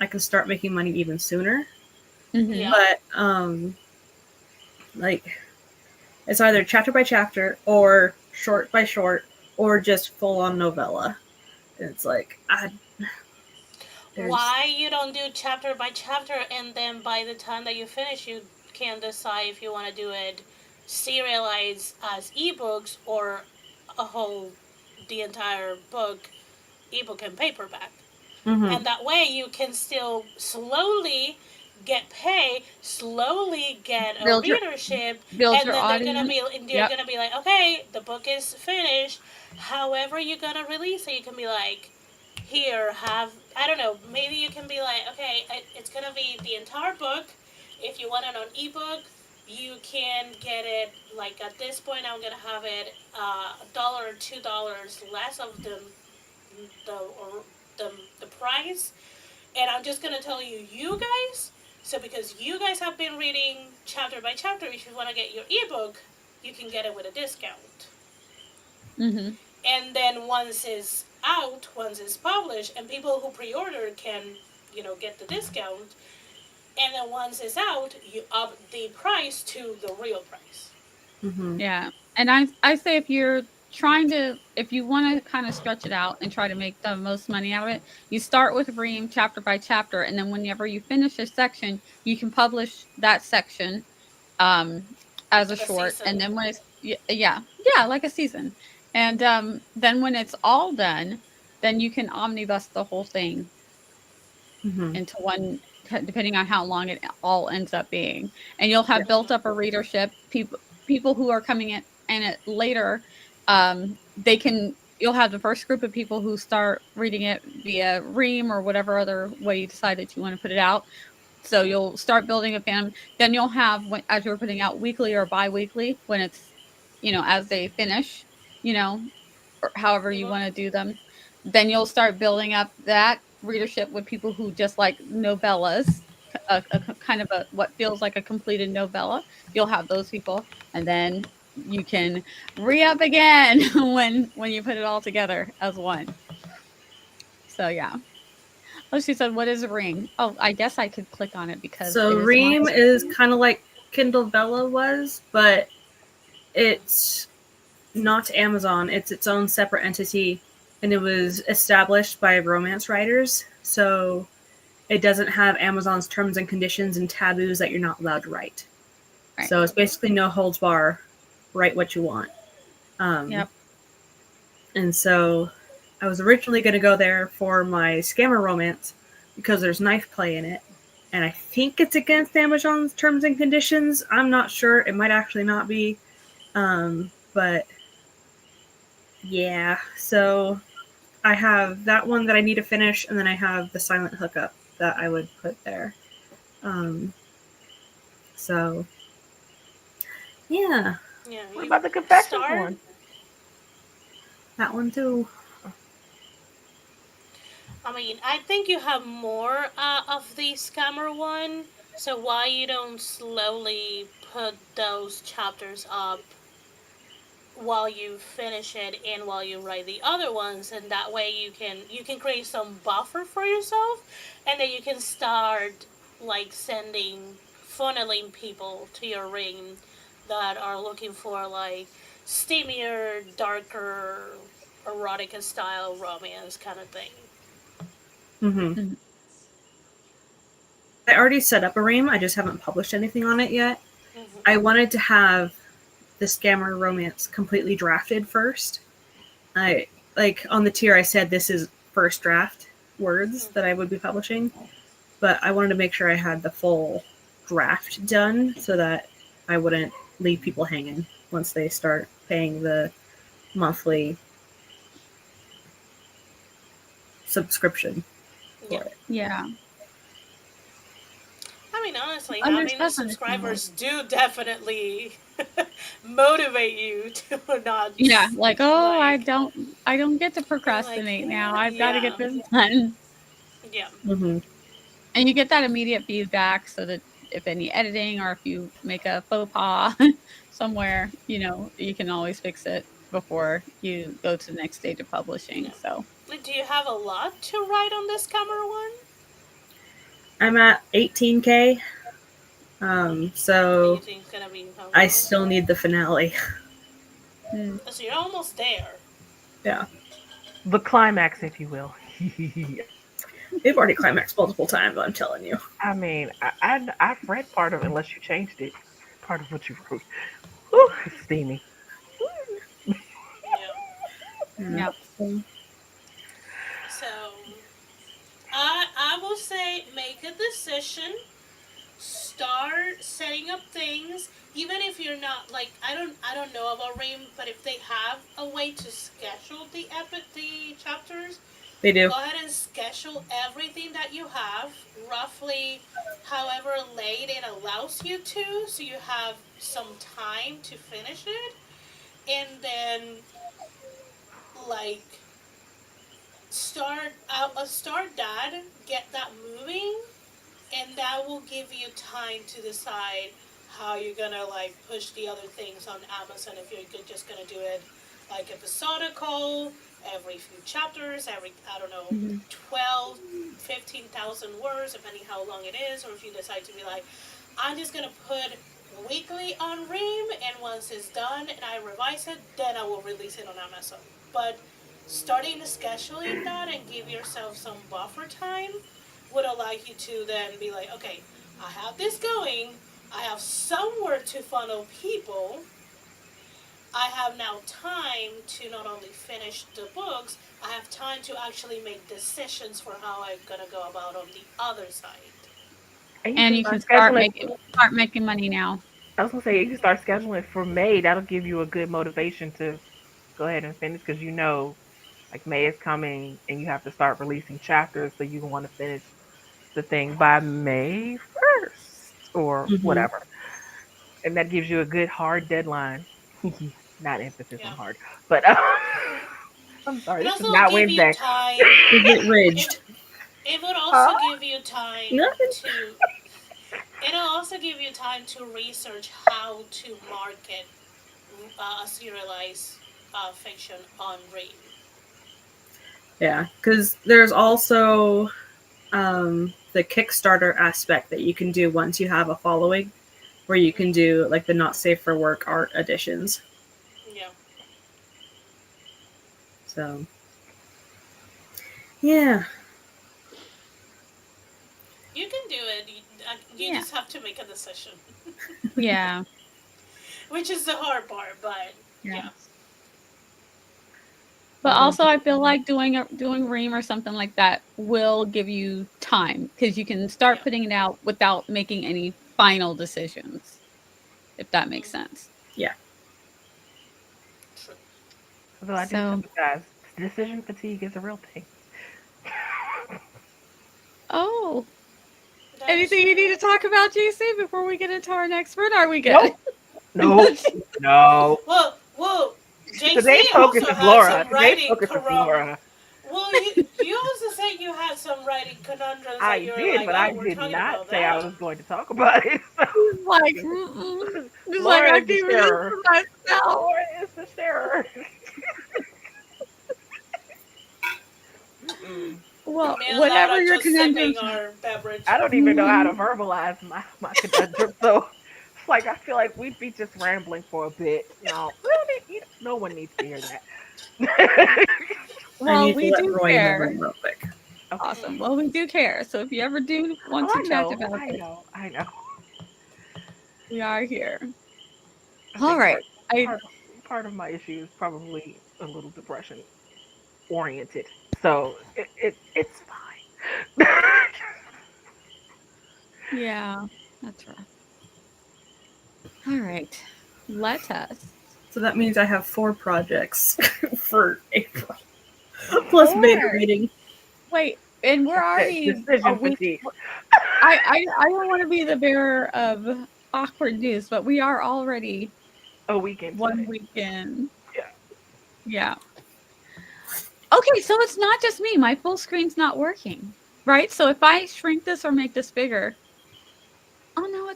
I can start making money even sooner. hmm Yeah. But like it's either chapter by chapter or short by short or just full on novella. And it's like there's Why you don't do chapter by chapter, and then by the time that you finish, you can decide if you want to do it serialized as ebooks or a whole the entire book ebook and paperback. mm-hmm. And that way you can still slowly get pay, slowly get a build your readership, build and your then audience. they're Yep. gonna be like, okay, the book is finished. However you're gonna release it, you can be like, here, have, I don't know, maybe you can be like, okay, it's gonna be the entire book. If you want it on ebook, you can get it like at this point. I'm gonna have it $1 or $2 less of the or the price, and I'm just gonna tell you guys. So because you guys have been reading chapter by chapter, if you want to get your ebook, you can get it with a discount. hmm And then once it's published, and people who pre-order can, get the discount. And then once it's out, you up the price to the real price. Mm-hmm. Yeah. And I say if you want to kind of stretch it out and try to make the most money out of it, you start with Ream chapter by chapter, and then whenever you finish a section, you can publish that section um as a Like a short, and season. then when it's Yeah, yeah, like a season. And then when it's all done, then you can omnibus the whole thing Mm-hmm. into one, depending on how long it all ends up being. And you'll Yeah. have built up a readership. People who are coming in it later, they can. You'll have the first group of people who start reading it via Ream or whatever other way you decide that you want to put it out. So you'll start building a fandom. Then you'll have, as you're putting out weekly or bi-weekly, when it's, as they finish, you know, or however you Mhm. want to do them, then you'll start building up that readership with people who just like novellas, a kind of a what feels like a completed novella. You'll have those people, and then you can re-up again when you put it all together as one. So yeah. Oh, she said, "What is a ring?" Oh, I guess I could click on it because So it is my Ream is screen. kind of like Kindle Vella was, but it's not Amazon. It's its own separate entity, and it was established by romance writers. So it doesn't have Amazon's terms and conditions and taboos that you're not allowed to write. Right. So it's Mhm. basically no holds bar, write what you want. Um, Yep. and so I was originally going to go there for my scammer romance because there's knife play in it. And I think it's against Amazon's terms and conditions. I'm not sure. It might actually not be. But yeah, so I have that one that I need to finish, and then I have the silent hookup that I would put there. Um, so yeah, Yeah, What you about the confessions start. one? that one too. I mean, I think you have more of the scammer one. So why you don't slowly put those chapters up while you finish it and while you write the other ones, and that way you can create some buffer for yourself, and then you can start like sending funneling people to your ring that are looking for like steamier, darker, erotica style romance kind of thing. Mm-hmm. Mhm. I already set up a ream. I just haven't published anything on it yet. Mm-hmm. I wanted to have the scammer romance completely drafted first. I like on the tier I said this is first draft words that I Mm-hmm. would be publishing, but I wanted to make sure I had the full draft done so that I wouldn't leave people hanging once they start paying the monthly subscription Yeah. for it. Yeah. I mean, honestly, having That's understandable. subscribers do definitely motivate you to not Yeah, like, "Oh, like I don't get to like procrastinate now. I've gotta get yeah, this done." yeah, Mm-hmm. And you get that immediate feedback so that if any editing or if you make a faux pas somewhere, you can always fix it before you go to the next stage of publishing, yeah. so Like, do you have a lot to write on this camera one? I'm at 18K, Do you so think it's gonna be I okay? still need the finale. mm, So you're almost there. Yeah, The climax, if you will. they've already climaxed multiple times. I'm telling you. I mean, I've read part of it, unless you changed it. Part of what you wrote. Whew, it's steamy. Yeah. Yeah. yep. So, So I will say make a decision. Start setting up things, even if you're not like I don't know about Ream, but if they have a way to schedule the chapters, they do. go ahead and schedule everything that you have roughly however late it allows you to, so you have some time to finish it, and then like start that, get that moving, and that will give you time to decide how you're gonna like push the other things on Amazon. If you're just gonna do it like episodical, every few chapters, every I don't know, Mhm. 12, 15,000 words, depending how long it is, or if you decide to be like, I'm just gonna put weekly on Ream, and once it's done and I revise it, then I will release it on Amazon. But starting scheduling that and give yourself some buffer time would allow you to then be like, okay, I have this going, I have somewhere to funnel people, I have now time to not only finish the books, I have time to actually make decisions for how I'm gonna go about on the other side. And you And can you can start scheduling. start making money now. I was gonna say you can start scheduling for May. That'll give you a good motivation to go ahead and finish because you know, like May is coming, and you have to start releasing chapters, so you want to finish the thing by May 1st or Hmm. whatever, and that gives you a good hard deadline. Not emphasis on Yeah. hard, but I'm sorry, It this is also not give you Wednesday. time. Is it It ridged? it would Huh? also give you time Nothing. to. It'll also give you time to research how to market a serialized fiction on Ream. Yeah, because there's also the Kickstarter aspect that you can do once you have a following, where you can do like the not safe for work art editions. Yeah, So yeah, you can do it. You Yeah. just have to make a decision, Yeah. which is the hard part. But Yeah. yeah, But Although, also, I feel like doing Ream or something like that will give you time because you can start yeah, putting it out without making any final decisions, if that makes mm-hmm. sense. yeah. True. although I do So, sympathize, decision fatigue is a real thing. oh, That is anything you need true. to talk about, JC, before we get into our next one? Are we good? Nope, nope, no. Well, JC Today's focus also is had Laura. some Today's writing focus is Laura. Well, you also said you had some writing conundrums that I you were did, like, but I oh, we're did talking not about say I that. was going to talk about it. He's like, So mm-mm. He's like, Laura I is the keep this sharer. for myself. Laura is the sharer. Mm-mm. Well, Me and whatever Laura your just sipping conundrums are. our beverage. I don't even know how to verbalize my conundrum. So it's like I feel like we'd be just rambling for a bit. No, really, no one needs to hear that. I Well, need to we let do Roy in the care. room real quick. Okay. Awesome. Well, we do care. So if you ever do Oh, want to I chat know, about I this, know, I know. we are here. I All think right. I part of my issue is probably a little depression oriented. So it's fine. Yeah, that's rough. All right. Let us. So that means I have 4 projects for April, plus beta Four. reading. Wait, and we're already a Decision week. fatigue. I don't want to be the bearer of awkward news, but we are already A weekend one today. weekend. Yeah. Yeah. Okay, so it's not just me. My full screen's not working, right? So if I shrink this or make this bigger, oh no,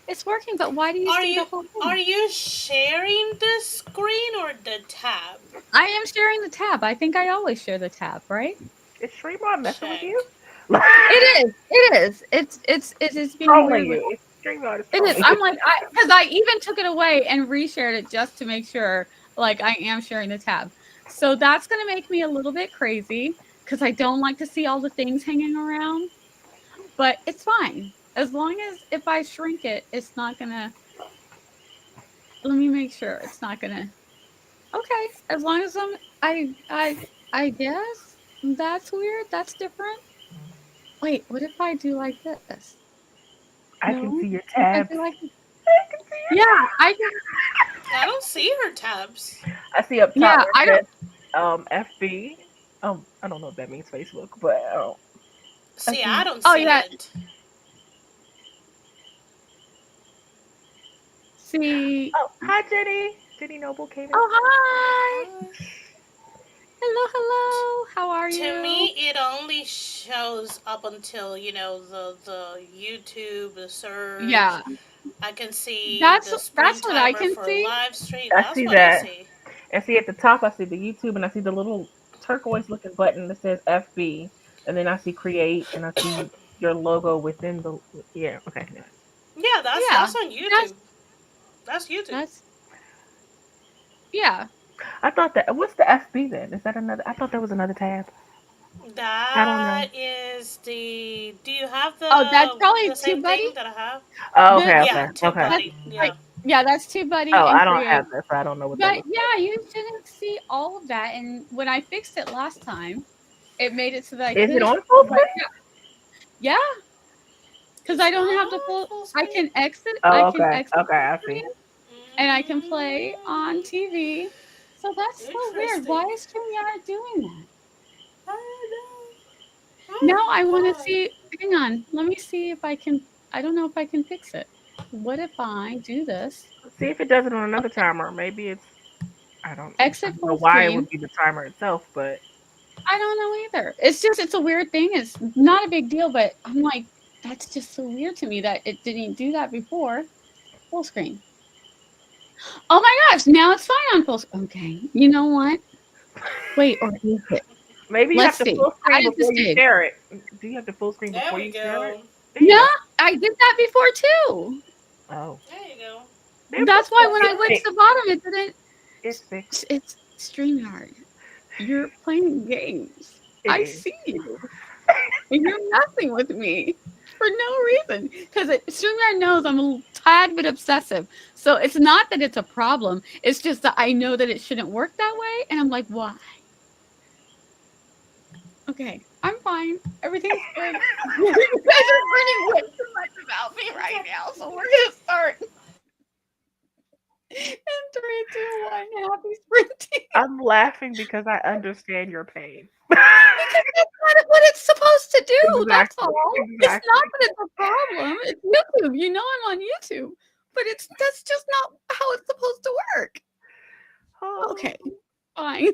it's working. But why do you Are see the you whole are thing? you sharing the screen or the tab? I am sharing the tab. I think I always share the tab, right? Is Streamon messing with you? Check. It is. It is. It is being Trolling weird with you. Streamon is it is. trolling you. I'm like because I even took it away and reshared it just to make sure like I am sharing the tab. So that's gonna make me a little bit crazy because I don't like to see all the things hanging around. But it's fine. As long as if I shrink it, it's not gonna let me make sure it's not gonna okay. As long as I guess that's weird. That's different. Wait, what if I do like this? I can No? see your What if I tabs. do like this? I can see your Yeah, tabs. I can I don't see her tabs. I see up top yeah, where I it don't says FB. I don't know what that means, Facebook, but I See, I see. don't oh see yeah. it. See Oh, hi Jenny. Jenny Noble came in. oh hi. Hi. Hello, hello. How are To you? me, it only shows up until the YouTube, the search. Yeah. I can see the spring That's what I timer can for see. live stream. I That's see what I that. see. And see at the top, I see the YouTube, and I see the little turquoise looking button that says FB, and then I see create, and I see your logo within the. Yeah. Okay. Yeah. Yeah, Yeah. that's on That's YouTube. That's YouTube. that's yeah. I thought that. What's the FB then? Is that another? I thought there was another tab. I don't know. That is the. Do you have Oh, that's probably the same TubeBuddy. thing that I have? Oh, The okay. Yeah, Okay. Okay. that's TubeBuddy. like Yeah. Yeah, that's TubeBuddy Oh, and I don't have Create. that, so I don't know what that But looks like. yeah, you shouldn't see all of that. And when I fixed it last time, it made it so that I Is it could. on full But screen? yeah, because I It's don't not have to on full. full I screen. can exit. I Oh, can okay. exit Okay, the I see. screen, and I can play on Mm, TV. So that's so weird. Why interesting. is StreamYard doing that? I don't know. Now Oh my I want to god. see. Hang on. Let me see if I can. I don't know if I can fix it. What if I do this? See if it does it on another Okay. timer. Maybe it's I Exit don't know full why it screen. would be the timer itself, but I don't know either. It's just it's a weird thing. It's not a big deal, but I'm like, that's just so weird to me that it didn't do that before. Full screen. Oh my gosh, now it's fine on full screen. Okay. You know what? Wait, or is it? maybe you have Let's to see. full screen Add it to before you save. share it. Do you have to full screen There before we you share it? go. There you No, go. I did that before too. Oh, There you go. That's why when I it's went to fixed. the bottom, it didn't. It's fixed. It's StreamYard. You're playing games. It I is. see you. And you're messing with me for no reason because StreamYard knows I'm a tad bit obsessive. So it's not that it's a problem. It's just that I know that it shouldn't work that way, and I'm like, why? Okay, I'm fine. Everything's good. You guys are learning way too much about me right now, so we're gonna start in three, two, one. Happy sprinting. I'm laughing because I understand your pain. Because that's kind of what it's supposed to do. That's Exactly. all. It's not Exactly. that it's a problem. It's YouTube. You know I'm on YouTube. But it's that's just not how it's supposed to work. Oh. Okay. Fine.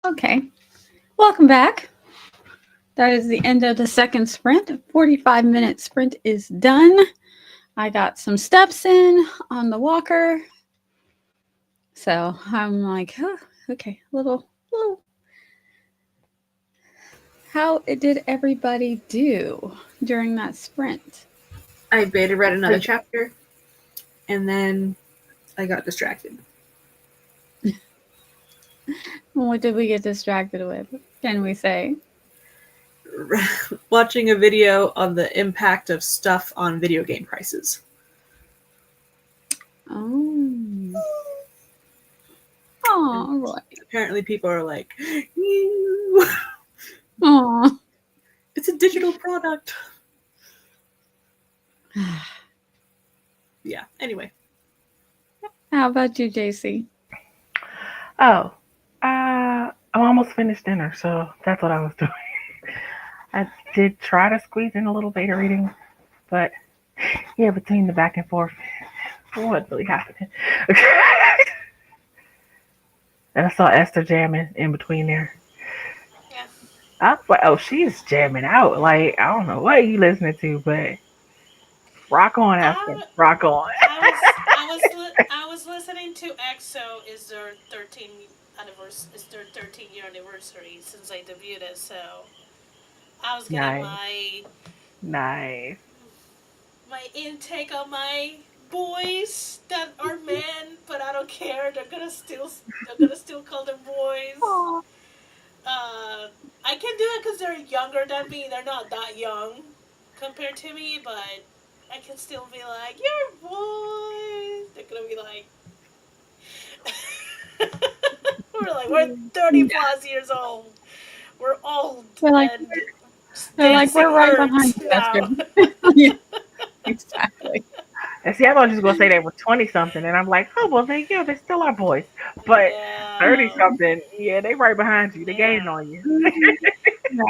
Okay. Welcome back. That is the end of the second sprint. The 45-minute sprint is done. I got some steps in on the walker. So I'm like, oh, okay, little. How did everybody do during that sprint? I beta read another chapter, and then I got distracted. What did we get distracted with? Can we say? Watching a video on the impact of stuff on video game prices. Oh. Oh, right. Apparently, people are like, "Ew." Oh. It's a digital product. Yeah. Anyway. How about you, JC? Oh, I'm almost finished dinner, so that's what I was doing. I did try to squeeze in a little beta reading, but yeah, between the back and forth, it wasn't really happening. And I saw Esther jamming in between there. Yeah. I was like, oh, she's jamming out. Like, I don't know what you listening to, but rock on, Esther. I, Rock on. I was listening to EXO is their 13-year anniversary since I debuted, so I was getting Nice. Nice. my intake on my boys that are men, but I don't care. They're gonna still call them boys. Oh. I can do it because they're younger than me. They're not that young compared to me, but I can still be like, "You're boys." They're gonna be like, we're 30 plus years old. We're old They're like, and we're dancing right behind hurts you, now. Esther. Yeah, exactly. And see, I thought you was gonna say they were 20 something, and I'm like, oh well, they still are boys, but 30 No, something, yeah, they right behind you. They gaining no, on you. Mhm. Yeah,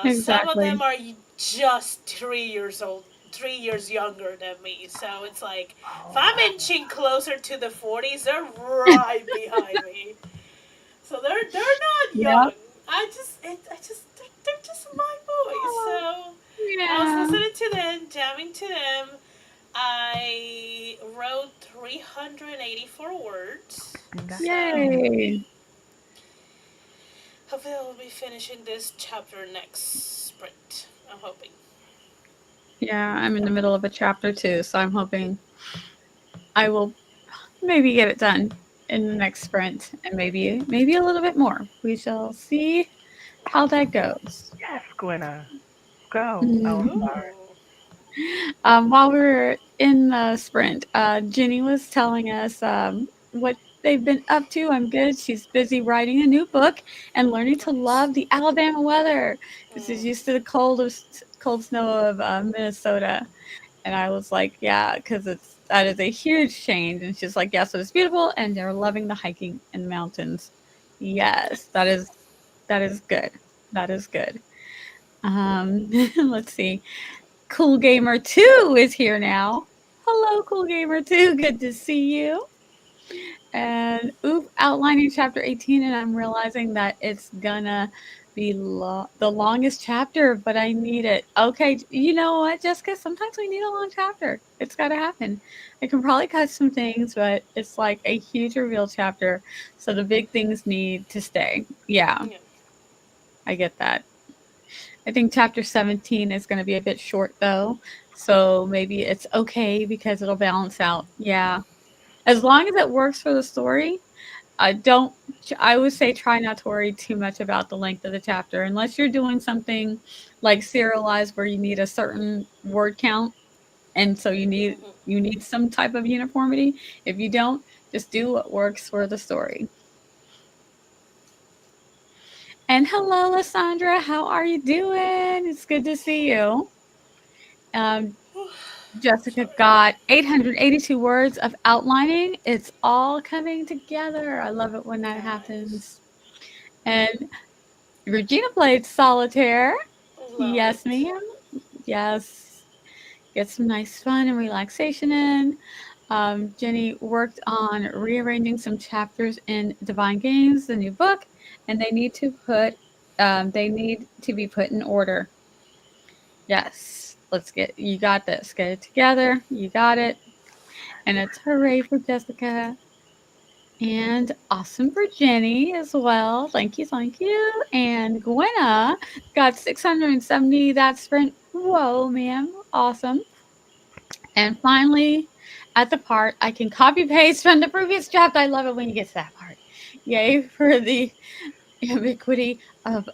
no. Some of them exactly. are just 3 years old, 3 years younger than me. So it's like if Oh I'm wow. inching closer to the 40s, they're right behind me. So they're not Yep. young. I just they're just my boys. Oh, So I was yeah. listening to them, jamming to them. I wrote 384 words. Okay. So Yay. hopefully I will be finishing this chapter next sprint. I'm hoping. Yeah, I'm in the middle of a chapter too, so I'm hoping I will maybe get it done in the next sprint and maybe a little bit more. We shall see how that goes. Yes, Gwenna, go. Oh, I'm Mhm. sorry. Ooh. While we were in the sprint, Jenny was telling us what they've been up to. I'm good. She's busy writing a new book and learning to Nice. love the Alabama weather because she's Mm. used to the cold snow of Minnesota. And I was like, yeah, because that is a huge change. And she's like, yes, it's beautiful, and they're loving the hiking in the mountains. Yes, Nice. that is good. That is good. Let's see. Cool Gamer 2 is here now. Hello, Cool Gamer 2. Good to see you. And outlining chapter 18, and I'm realizing that it's gonna be the longest chapter, but I need it. Okay, you know what, Jessica? Sometimes we need a long chapter. It's got to happen. I can probably cut some things, but it's like a huge reveal chapter, so the big things need to stay. Yeah, Yeah. I get that. I think chapter 17 is going to be a bit short though, so maybe it's okay because it'll balance out. Yeah, as long as it works for the story. I don't. I would say try not to worry too much about the length of the chapter, unless you're doing something like serialized where you need a certain word count, and so Mm-hmm. you need some type of uniformity. If you don't, just do what works for the story. And hello, Lysandra. How are you doing? It's good to see you. Um, Jessica Sorry. got 882 words of outlining. It's all coming together. I love it when that Nice. happens. And Regina played solitaire. Love Yes, it. ma'am. Yes. Get some nice fun and relaxation in. Jenny worked on rearranging some chapters in Divine Games, the new book, and they need to be put in order. Yes, you got this. Get it together. You got it. And it's hooray for Jessica. And awesome for Jenny as well. Thank you, thank you. And Gwenna got 670 that sprint. Whoa, ma'am. Awesome. And finally, at the part I can copy paste from the previous draft. I love it when you get to that part. Yay for the ubiquity of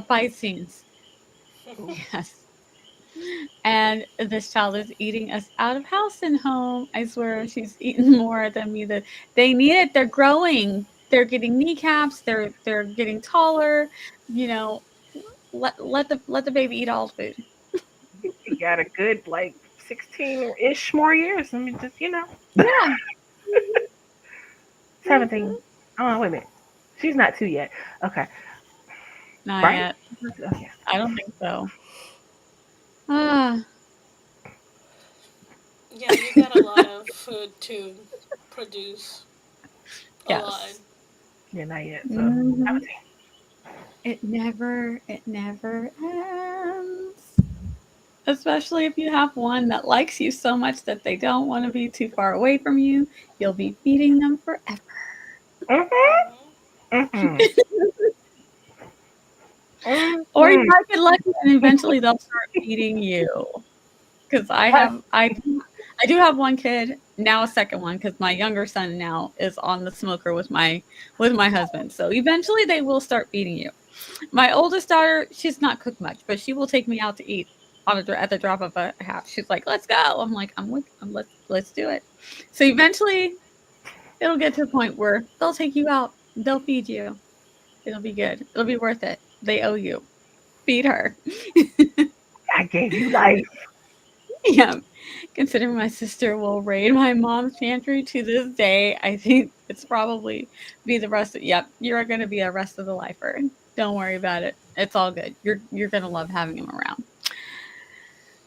fight scenes. Yes. And this child is eating us out of house and home. I swear she's eaten more than me. That they need it. They're growing. They're getting kneecaps. They're getting taller. You know, let the baby eat all the food. You got a good like 16-ish more years. I mean, just Yeah. 17. Oh, wait a minute. She's not 2 yet. Okay, Not right? yet. Okay. I don't think so. Ah, Yeah, you got a lot of food to produce. A lot. yes. Yeah, not yet. So Mhm. 17. It never ends. Especially if you have one that likes you so much that they don't want to be too far away from you, you'll be feeding them forever. Mhm. Hmm. Mhm. Or you Mhm. might get lucky and eventually they'll start feeding you. Because I do have one kid now, a second one, because my younger son now is on the smoker with my husband. So eventually they will start feeding you. My oldest daughter, she's not cooked much, but she will take me out to eat at the drop of a hat. She's like, "Let's go." I'm like, let's do it." So eventually it'll get to a point where they'll take you out, they'll feed you. It'll be good. It'll be worth it. They owe you. Feed her. I gave you life. Yeah. Considering my sister will raid my mom's pantry to this day, I think it's probably be the rest of yep, you're gonna be a rest of the lifer. Don't worry about it. It's all good. You're gonna love having him around.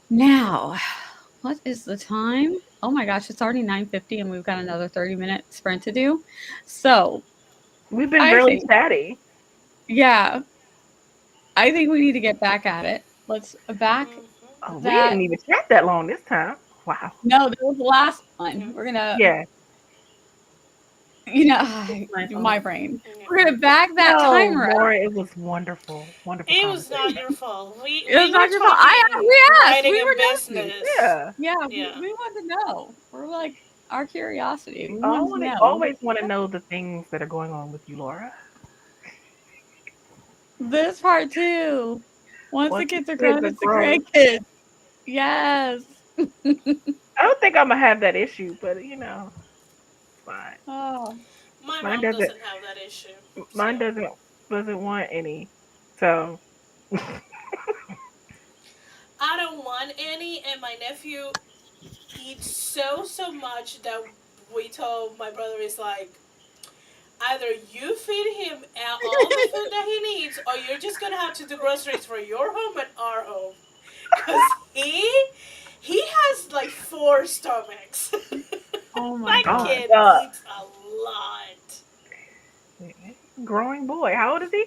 Now, what is the time? Oh my gosh, it's already 9:50 and we've got another 30-minute sprint to do. So We've been I really think chatty. yeah, I think we need to get back at it. Let's back Hmm. Oh, we that didn't even chat that long this time. Wow. no, that was the last one. Okay. We're gonna Yeah. It's my my fault. brain. Yeah. We're gonna back that No, timer up. Laura, it was wonderful. Wonderful It was not conversation. your fault. We It was we were not your fault. I talking we asked. writing We and were nosy. business. Yeah. Yeah, Yeah. we wanted to know. We're like our curiosity. We I wanted to want to know. always want to know the things that are going on with you, Laura. This part too. Once the Once the kids are kids grown, are it's the grown, grandkids. Yes. I don't think I'm gonna have that issue, but it's fine. Oh. My Mine mom doesn't. doesn't have that issue. Mine So doesn't want any. So I don't want any, and my nephew eats so much that we told my brother is like, either you feed him all the food that he needs, or you're just gonna have to do groceries for your home and our home, cause he has like four stomachs. Oh my My oh my god. kid god, eats a lot. growing boy. How old is he?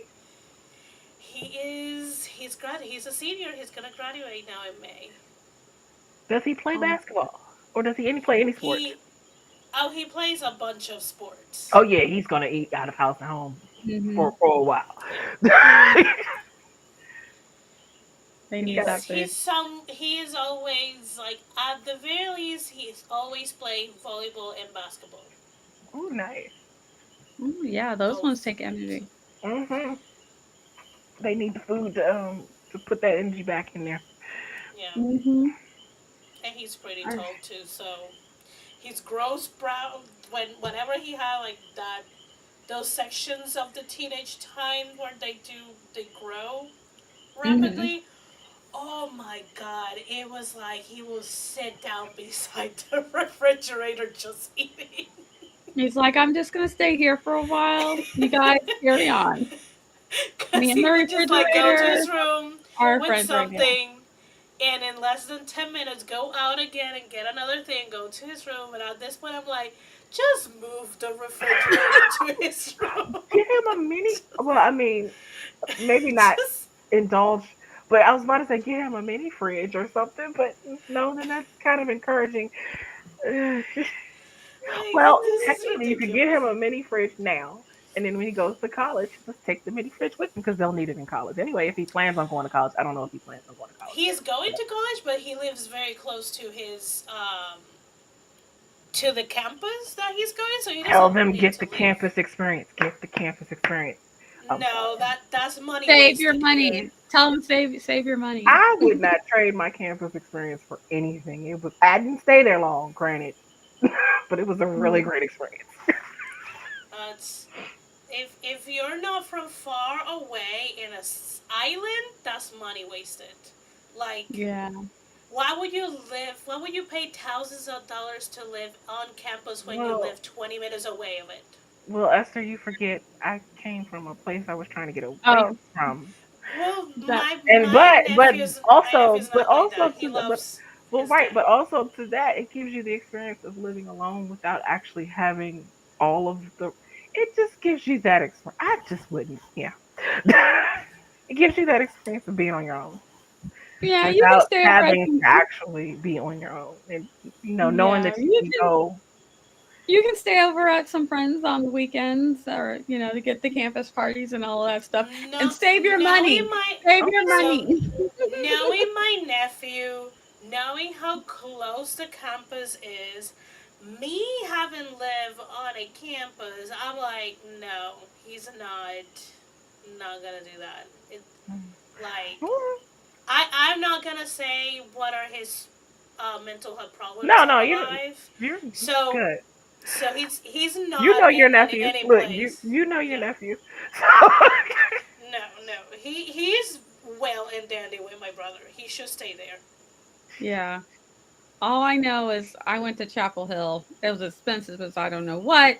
He's a senior. He's gonna graduate now in May. Does he play Oh. basketball or does he play any sports? He he plays a bunch of sports. Oh yeah, he's gonna eat out of house and home Hmm. for a while. They he's need got. that food. He is always like at the very least he's always playing volleyball and basketball. Oh nice. Oh yeah, those ones Both. take energy. Hmm. They need the food to put that energy back in there. Yeah. Hmm. And he's pretty tall too, so his growth sprout whenever he had like that those sections of the teenage time where they grow Hmm. rapidly. Oh my god, it was like he will sit down beside the refrigerator just eating. He's like, I'm just gonna stay here for a while. You guys carry on. Me Because and he the would just like go to refrigerator his room are with friends right now. something and in less than 10 minutes go out again and get another thing, go to his room. And at this point, I'm like, just move the refrigerator to his room. Get him a mini. Well, I mean, maybe not Just indulge, but I was about to say get him a mini fridge or something. But no, then that's kind of encouraging. like, Well, this is technically, you could get him ridiculous. a mini fridge now, and then when he goes to college, just take the mini fridge with him because they'll need it in college anyway. If he plans on going to college, I don't know if he plans on going to college He's yet. going But to college, but he lives very close to the campus that he's going, so he tell doesn't them need get to the leave. campus experience. Get the campus experience. I'm No, sorry. that's money Save your wasted here. money. Tell them save your money. I would not trade my campus experience for anything. It was I didn't stay there long, granted, but it was a really great experience. It's if you're not from far away in a island, that's money wasted. Like, Yeah. why would you live? Why would you pay thousands of dollars to live on campus when you Well, live 20 minutes away of it? well, Esther, you forget I came from a place I was trying to get away Oh, from. Well, that And my nephew's but not like also that. He to the loves but his right, dad. but also to that, it gives you the experience of living alone without actually having all of the. It just gives you that experience. I just wouldn't, yeah. It gives you that experience of being on your own yeah, you can without stay over at having some to actually be on your own, and knowing yeah, that you can go. you can stay over at some friends on the weekends or to get the campus parties and all that stuff and No, save your knowing money. my Save your Okay, so money. knowing my nephew, knowing how close the campus is, me having lived on a campus, I'm like, no, he's not gonna do that. It, like, I'm not gonna say what are his mental health problems no, in no, life. you're So good. so he's You not know your in nephew. any Look, place. you know your Yeah. nephew. So No. He's well and dandy with my brother. He should stay there. Yeah. All I know is I went to Chapel Hill. It was expensive as I don't know what.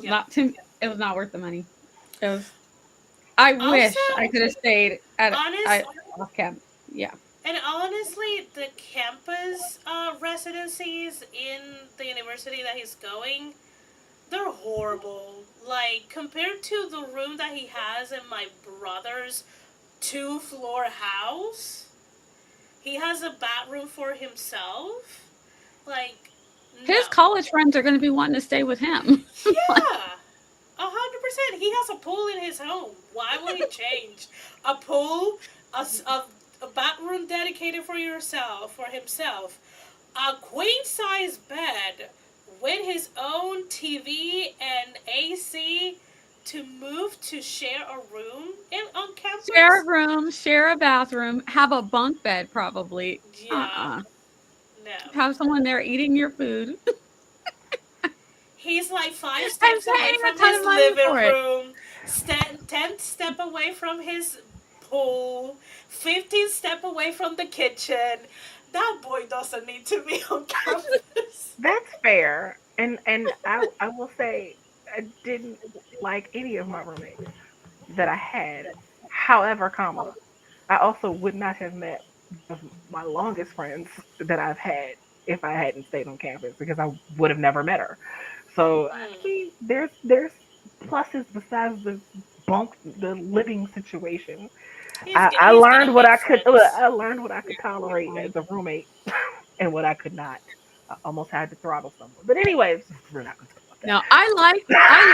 Yep. It was not worth the money. It was I Also, wish I could have stayed at honest I off camp. Yeah. and honestly, the campus residencies in the university that he's going, they're horrible. Like compared to the room that he has in my brother's two-floor house, he has a bathroom for himself. Like, His no. college friends are going to be wanting to stay with him. Yeah, 100%. He has a pool in his home. Why would he change a pool, a bathroom dedicated for yourself, for himself, a queen size bed with his own TV and AC to move to share a room in on Share a campus? room, share a bathroom, have a bunk bed probably. Yeah, Uh-uh. no. Have someone there eating your food He's like five and steps away paying a from ton his of money living for it. room, 10 step away from his pool, 15 step away from the kitchen. That boy doesn't need to be on campus. that's fair. And I will say I didn't like any of my roommates that I had. However, comma, I also would not have met my longest friends that I've had if I hadn't stayed on campus because I would have never met her. So I Mm. mean, there's pluses besides the living situation. I He's gonna learned what make I could. Look, friends. I learned what I could tolerate as a roommate, and what I could not. I almost had to throttle someone. But anyways, we're not going to talk about No, I That liked would be fun.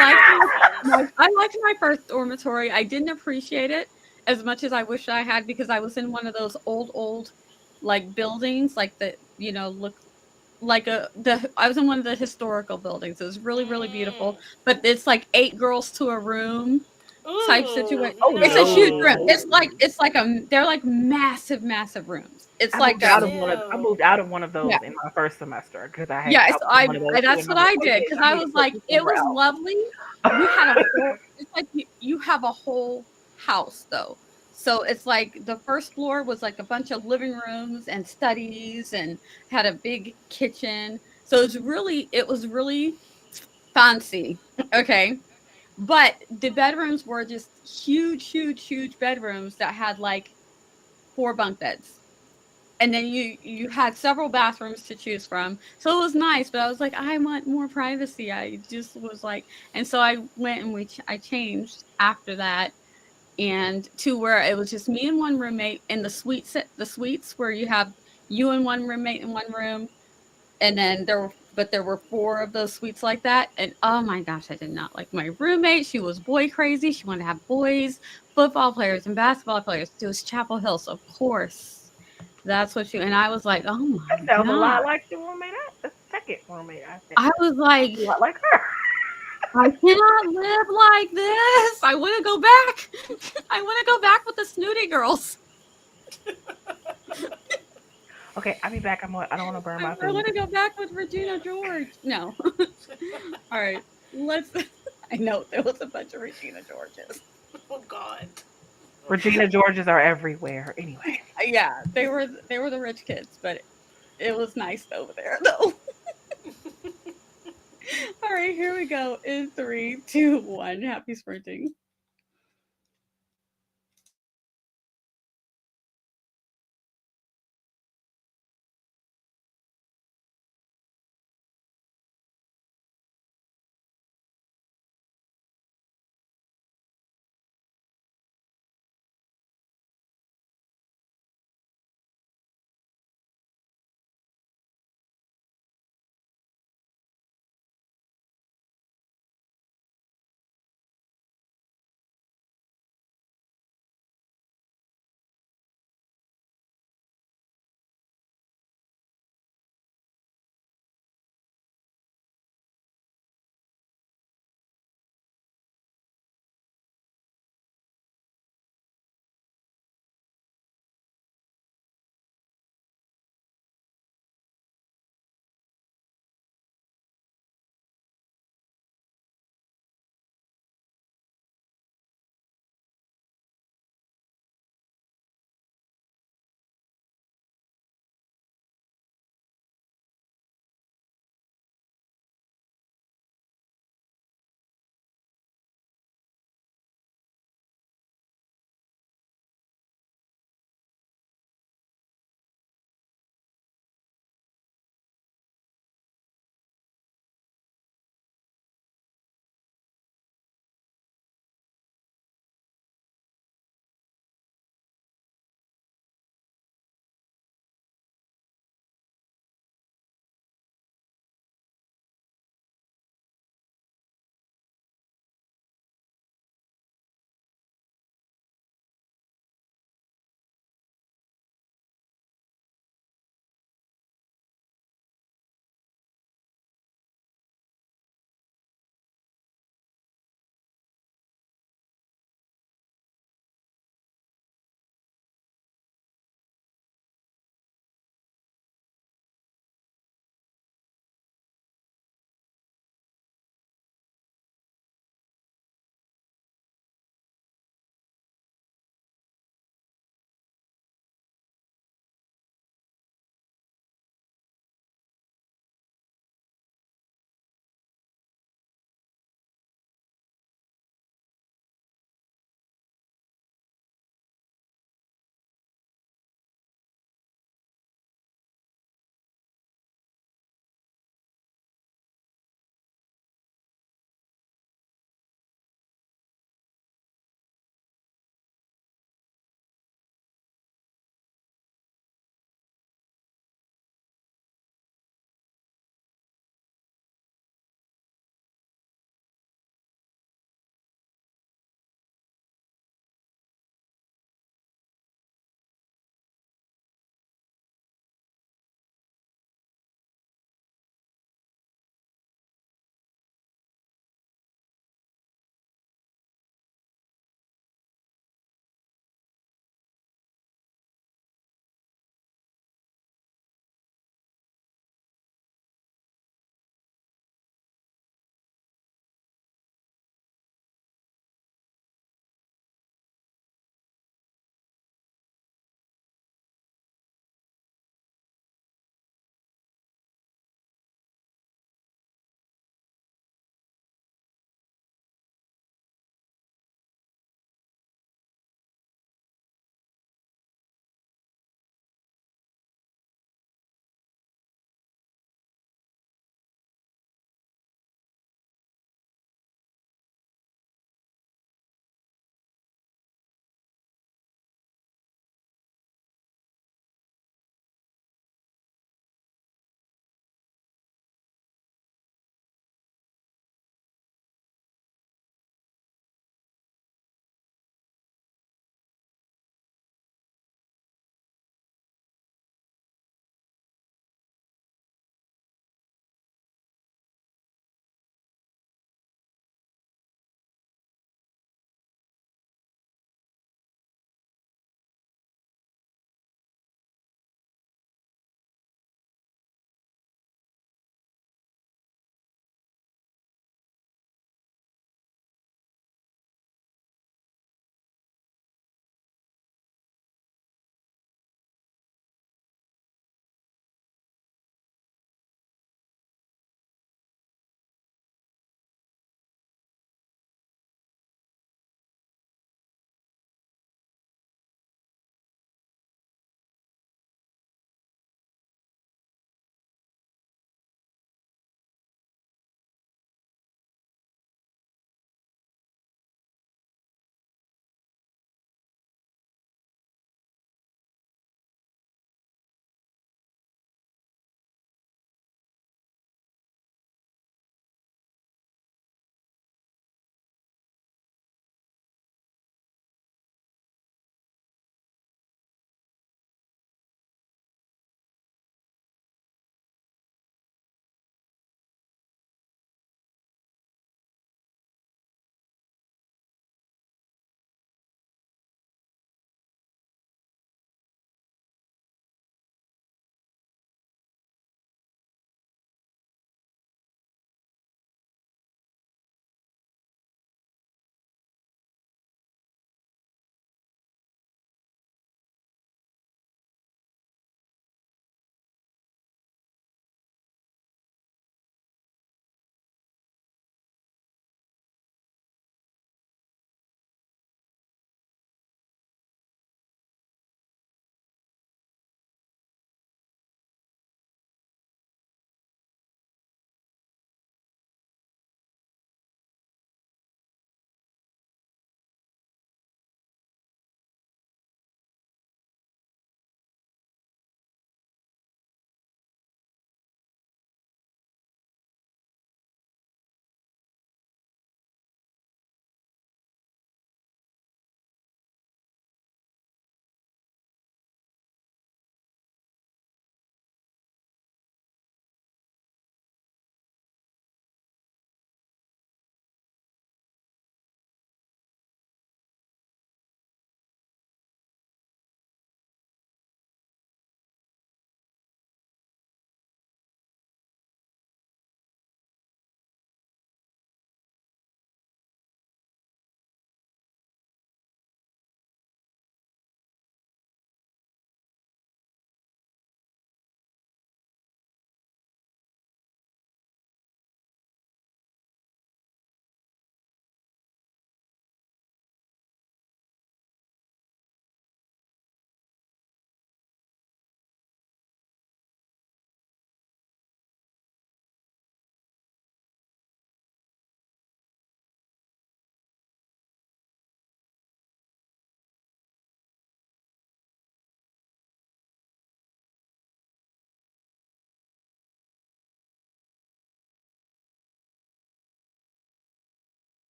my first dormitory. I didn't appreciate it as much as I wish I had because I was in one of those old like buildings like look like I was in one of the historical buildings. It was really Mm. beautiful, but it's like 8 girls to a room type situation. Ooh, Oh It's a huge room. no! no. They're like massive rooms. It's I like moved out of one of I Ew. moved out of one of yeah. those in my first semester because Yeah, I so was in one of those too, that's and I what was I like, did okay, because I I need to was put like, this it somewhere was else. lovely. We had a whole it's like you have a whole house though. So it's like the first floor was like a bunch of living rooms and studies and had a big kitchen. So it was really fancy. Okay. But the bedrooms were just huge bedrooms that had like 4 bunk beds. and then you had several bathrooms to choose from, so it was nice. But I was like, I want more privacy. I just was like, and so I went and I changed after that, and to where it was just me and one roommate in the the suites where you have you and one roommate in one room, and then there were four of those suites like that. And oh my gosh, I did not like my roommate. She was boy crazy. She wanted to have boys, football players and basketball players. It was Chapel Hill, so of course that's what she. And I was like, oh That my sounds a god. lot like the roommate, the second roommate I think. I was like, A lot like her. I cannot live like this. I want to go back. I want to go back with the snooty girls. Okay, I'll be back. I don't want to burn my I food. want to go back with Regina Yeah. George. No. All right. Let's. I know there was a bunch of Regina Georges. Oh God. Regina Georges are everywhere. Anyway. Yeah, they were the rich kids, but it was nice over there though. All right, here we go. In three, two, one. Happy sprinting.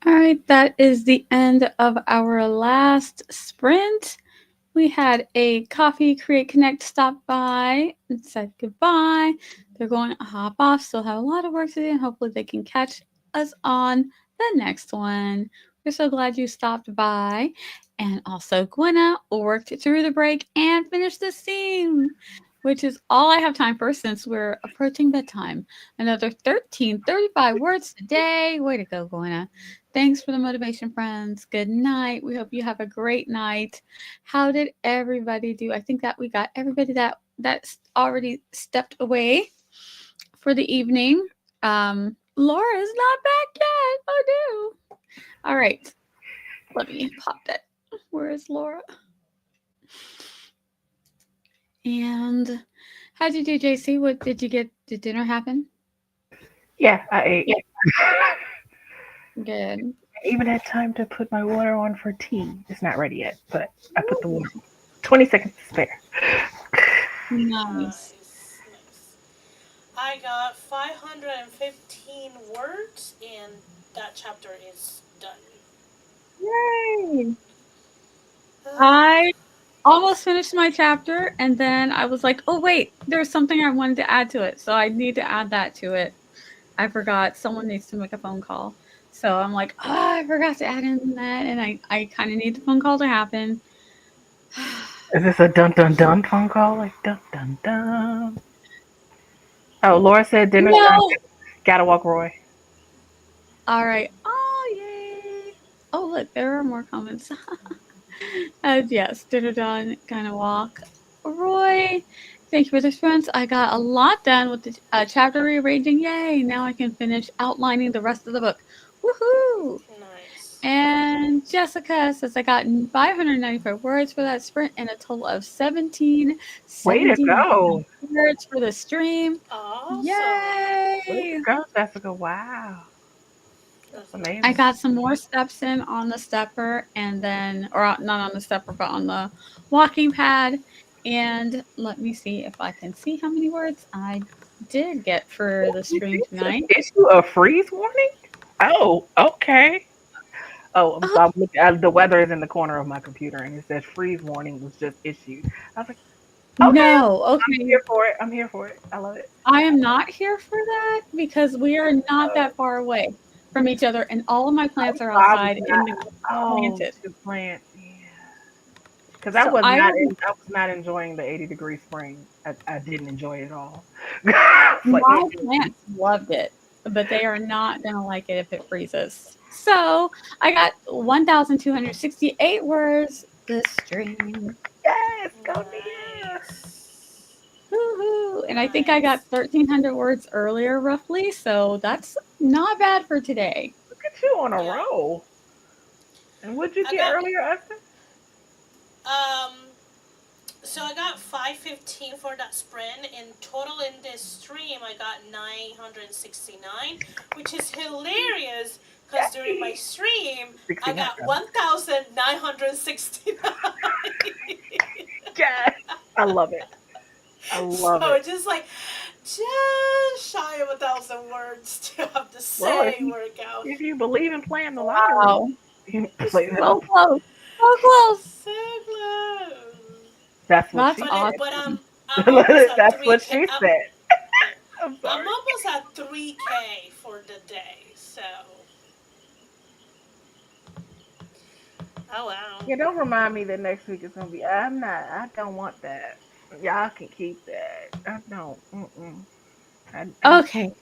All right, that is the end of our last sprint. We had a Coffee Create Connect stop by and said goodbye. They're going to hop off, still have a lot of work to do, and hopefully they can catch us on the next one. We're so glad you stopped by. And also, Gwenna worked through the break and finished the scene, which is all I have time for since we're approaching bedtime. Another 1335 words today. Way to go, Gwenna. Thanks for the motivation, friends. Good night. We hope you have a great night. How did everybody do? I think that we got everybody that's already stepped away for the evening. Laura's not back yet. Oh no. All right. Let me pop that. Where is Laura? And how'd you do, JC? What did you get? Did dinner happen? Yeah, I ate. Good. I even had time to put my water on for tea. It's not ready yet, but I put the water on. 20 seconds to spare. Nice. Nice. I got 515 words, and that chapter is done. Yay! I almost finished my chapter, and then I was like, oh wait, there's something I wanted to add to it, so I need to add that to it. I forgot someone needs to make a phone call, so I'm like, oh, I forgot to add in that, and I kind of need the phone call to happen. Is this a dun dun dun phone call? Like dun dun dun. Oh, Laura said dinner's done. No. Gotta walk Roy. All right. Oh yay! Oh look, there are more comments. Yes, dinner done. Gonna walk. Roy, thank you for the friends. I got a lot done with the chapter rearranging. Yay! Now I can finish outlining the rest of the book. Woohoo! Nice. And Jessica says I got 595 words for that sprint and a total of 17 Way to go. words for the stream. Awesome. Way to Yay! go, Jessica. Wow. That's amazing. I got some more steps in on the stepper and then, or not on the stepper, but on the walking pad. And let me see if I can see how many words I did get for the stream tonight. Issue a freeze warning? Oh, okay. Oh, I'm looking at, the weather is in the corner of my computer and it says freeze warning was just issued. I was like, okay, No, I'm okay. here for it. I'm here for it. I love it. I am not here for that because we are not that far away from each other, and all of my plants are outside and planted. To plant, yeah. Because I So was I not will I was not enjoying the 80-degree spring. I didn't enjoy it at all. My plants loved it, but they are not going to like it if it freezes. So I got 1,268 words this stream. Yes, go Nia. Nice. Woohoo! And I think I got 1,300 words earlier, roughly. So that's not bad for today. Look at you on a roll. And what'd you get earlier, Esther? So I got 515 for that sprint. In total in this stream, I got 969, which is hilarious because during my stream, I got 1,969. Yes, I love it. I love so it. just like, just shy of 1,000 words to have the same workout. If you believe in playing the lottery, Wow. you play So close. So close. So close. That's what she awesome. But I'm almost at That's 3K. what she said. I'm sorry. I'm almost at 3K for the day, so. Oh wow. Yeah, don't remind me that next week is gonna be. I don't want that. Y'all can keep that. I don't. Okay.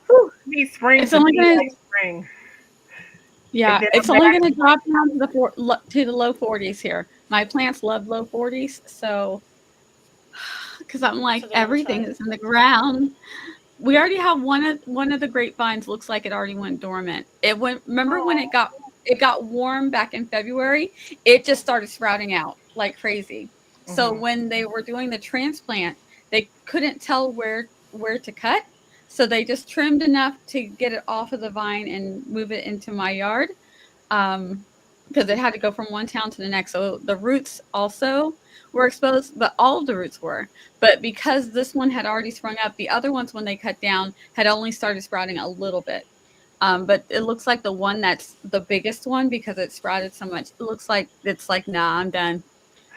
Need spring It's to only be gonna, like spring. yeah, it's only going to drop down to the low 40s here. My plants love low 40s, so because I'm like everything is in the ground. We already have one of the grapevines looks like it already went dormant. It went. Remember when it got warm back in February? It just started sprouting out like crazy. So when they were doing the transplant, they couldn't tell where to cut. So they just trimmed enough to get it off of the vine and move it into my yard. Because it had to go from one town to the next. So the roots also were exposed, but all of the roots were. But because this one had already sprung up, the other ones, when they cut down, had only started sprouting a little bit. But it looks like the one that's the biggest one because it sprouted so much. It looks like it's like, nah, I'm done.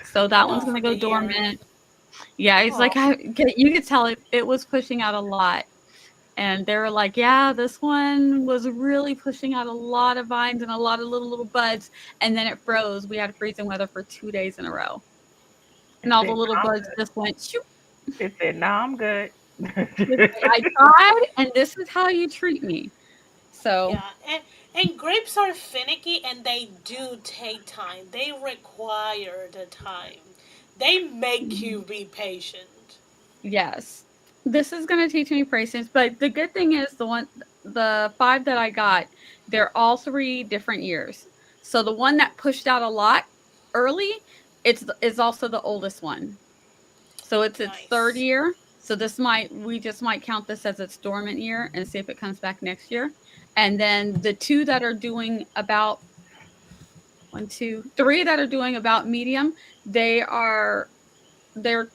So that Enough one's for gonna the go year. dormant. Yeah, it's like Oh, you could tell it was pushing out a lot. And they were like, yeah, this one was really pushing out a lot of vines and a lot of little buds. And then it froze. We had freezing weather for 2 days in a row. And it all the said, little "Nah, I'm buds good." just went shoop. It said, "Nah, I'm good." Just like, I tried, and this is how you treat me. So, Yeah, and grapes are finicky and they do take time. They require the time. They make you be patient. yes, this is going to teach me patience. But the good thing is the five that I got, they're all 3 different years. So the one that pushed out a lot early, is also the oldest one. So it's its third Nice. year. So we just might count this as its dormant year and see if it comes back next year. And then the two that are doing about one, two, three that are doing about medium, they are they're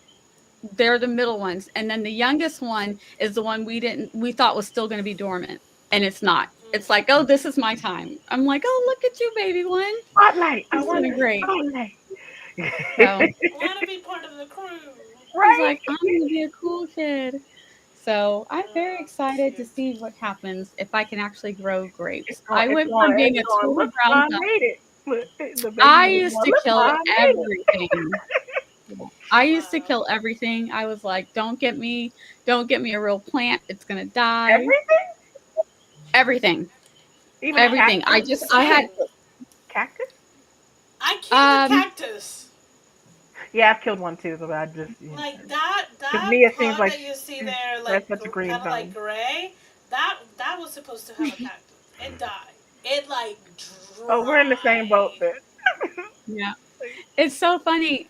they're the middle ones. And then the youngest one is the one we thought was still going to be dormant, and it's not. It's like, oh, this is my time. I'm like, oh, look at you, baby one. Spotlight. I He's want doing the great. spotlight. So I want to be part of the crew. he's Right? like, I'm gonna be a cool kid. So I'm very excited to Cute. see what happens if I can actually grow It's grapes. going. I It's went going. from being It's a going. total Look, brown I thumb. made it. Look, the baby I one is used going. to Look, kill I made it. everything. I used to Wow. kill everything. I was like, don't get me a real plant. It's gonna die. Everything, Everything. even When a I Everything. cactus. I had Cactus? I killed a um cactus. Yeah, I've killed one too. So I just Like because that Mia seems pot like that you see she's there, that's like such a green kind of like thumb. gray. That was supposed to have a cactus. It died. It like Oh, we're in the same boat dried. then. yeah. It's so funny.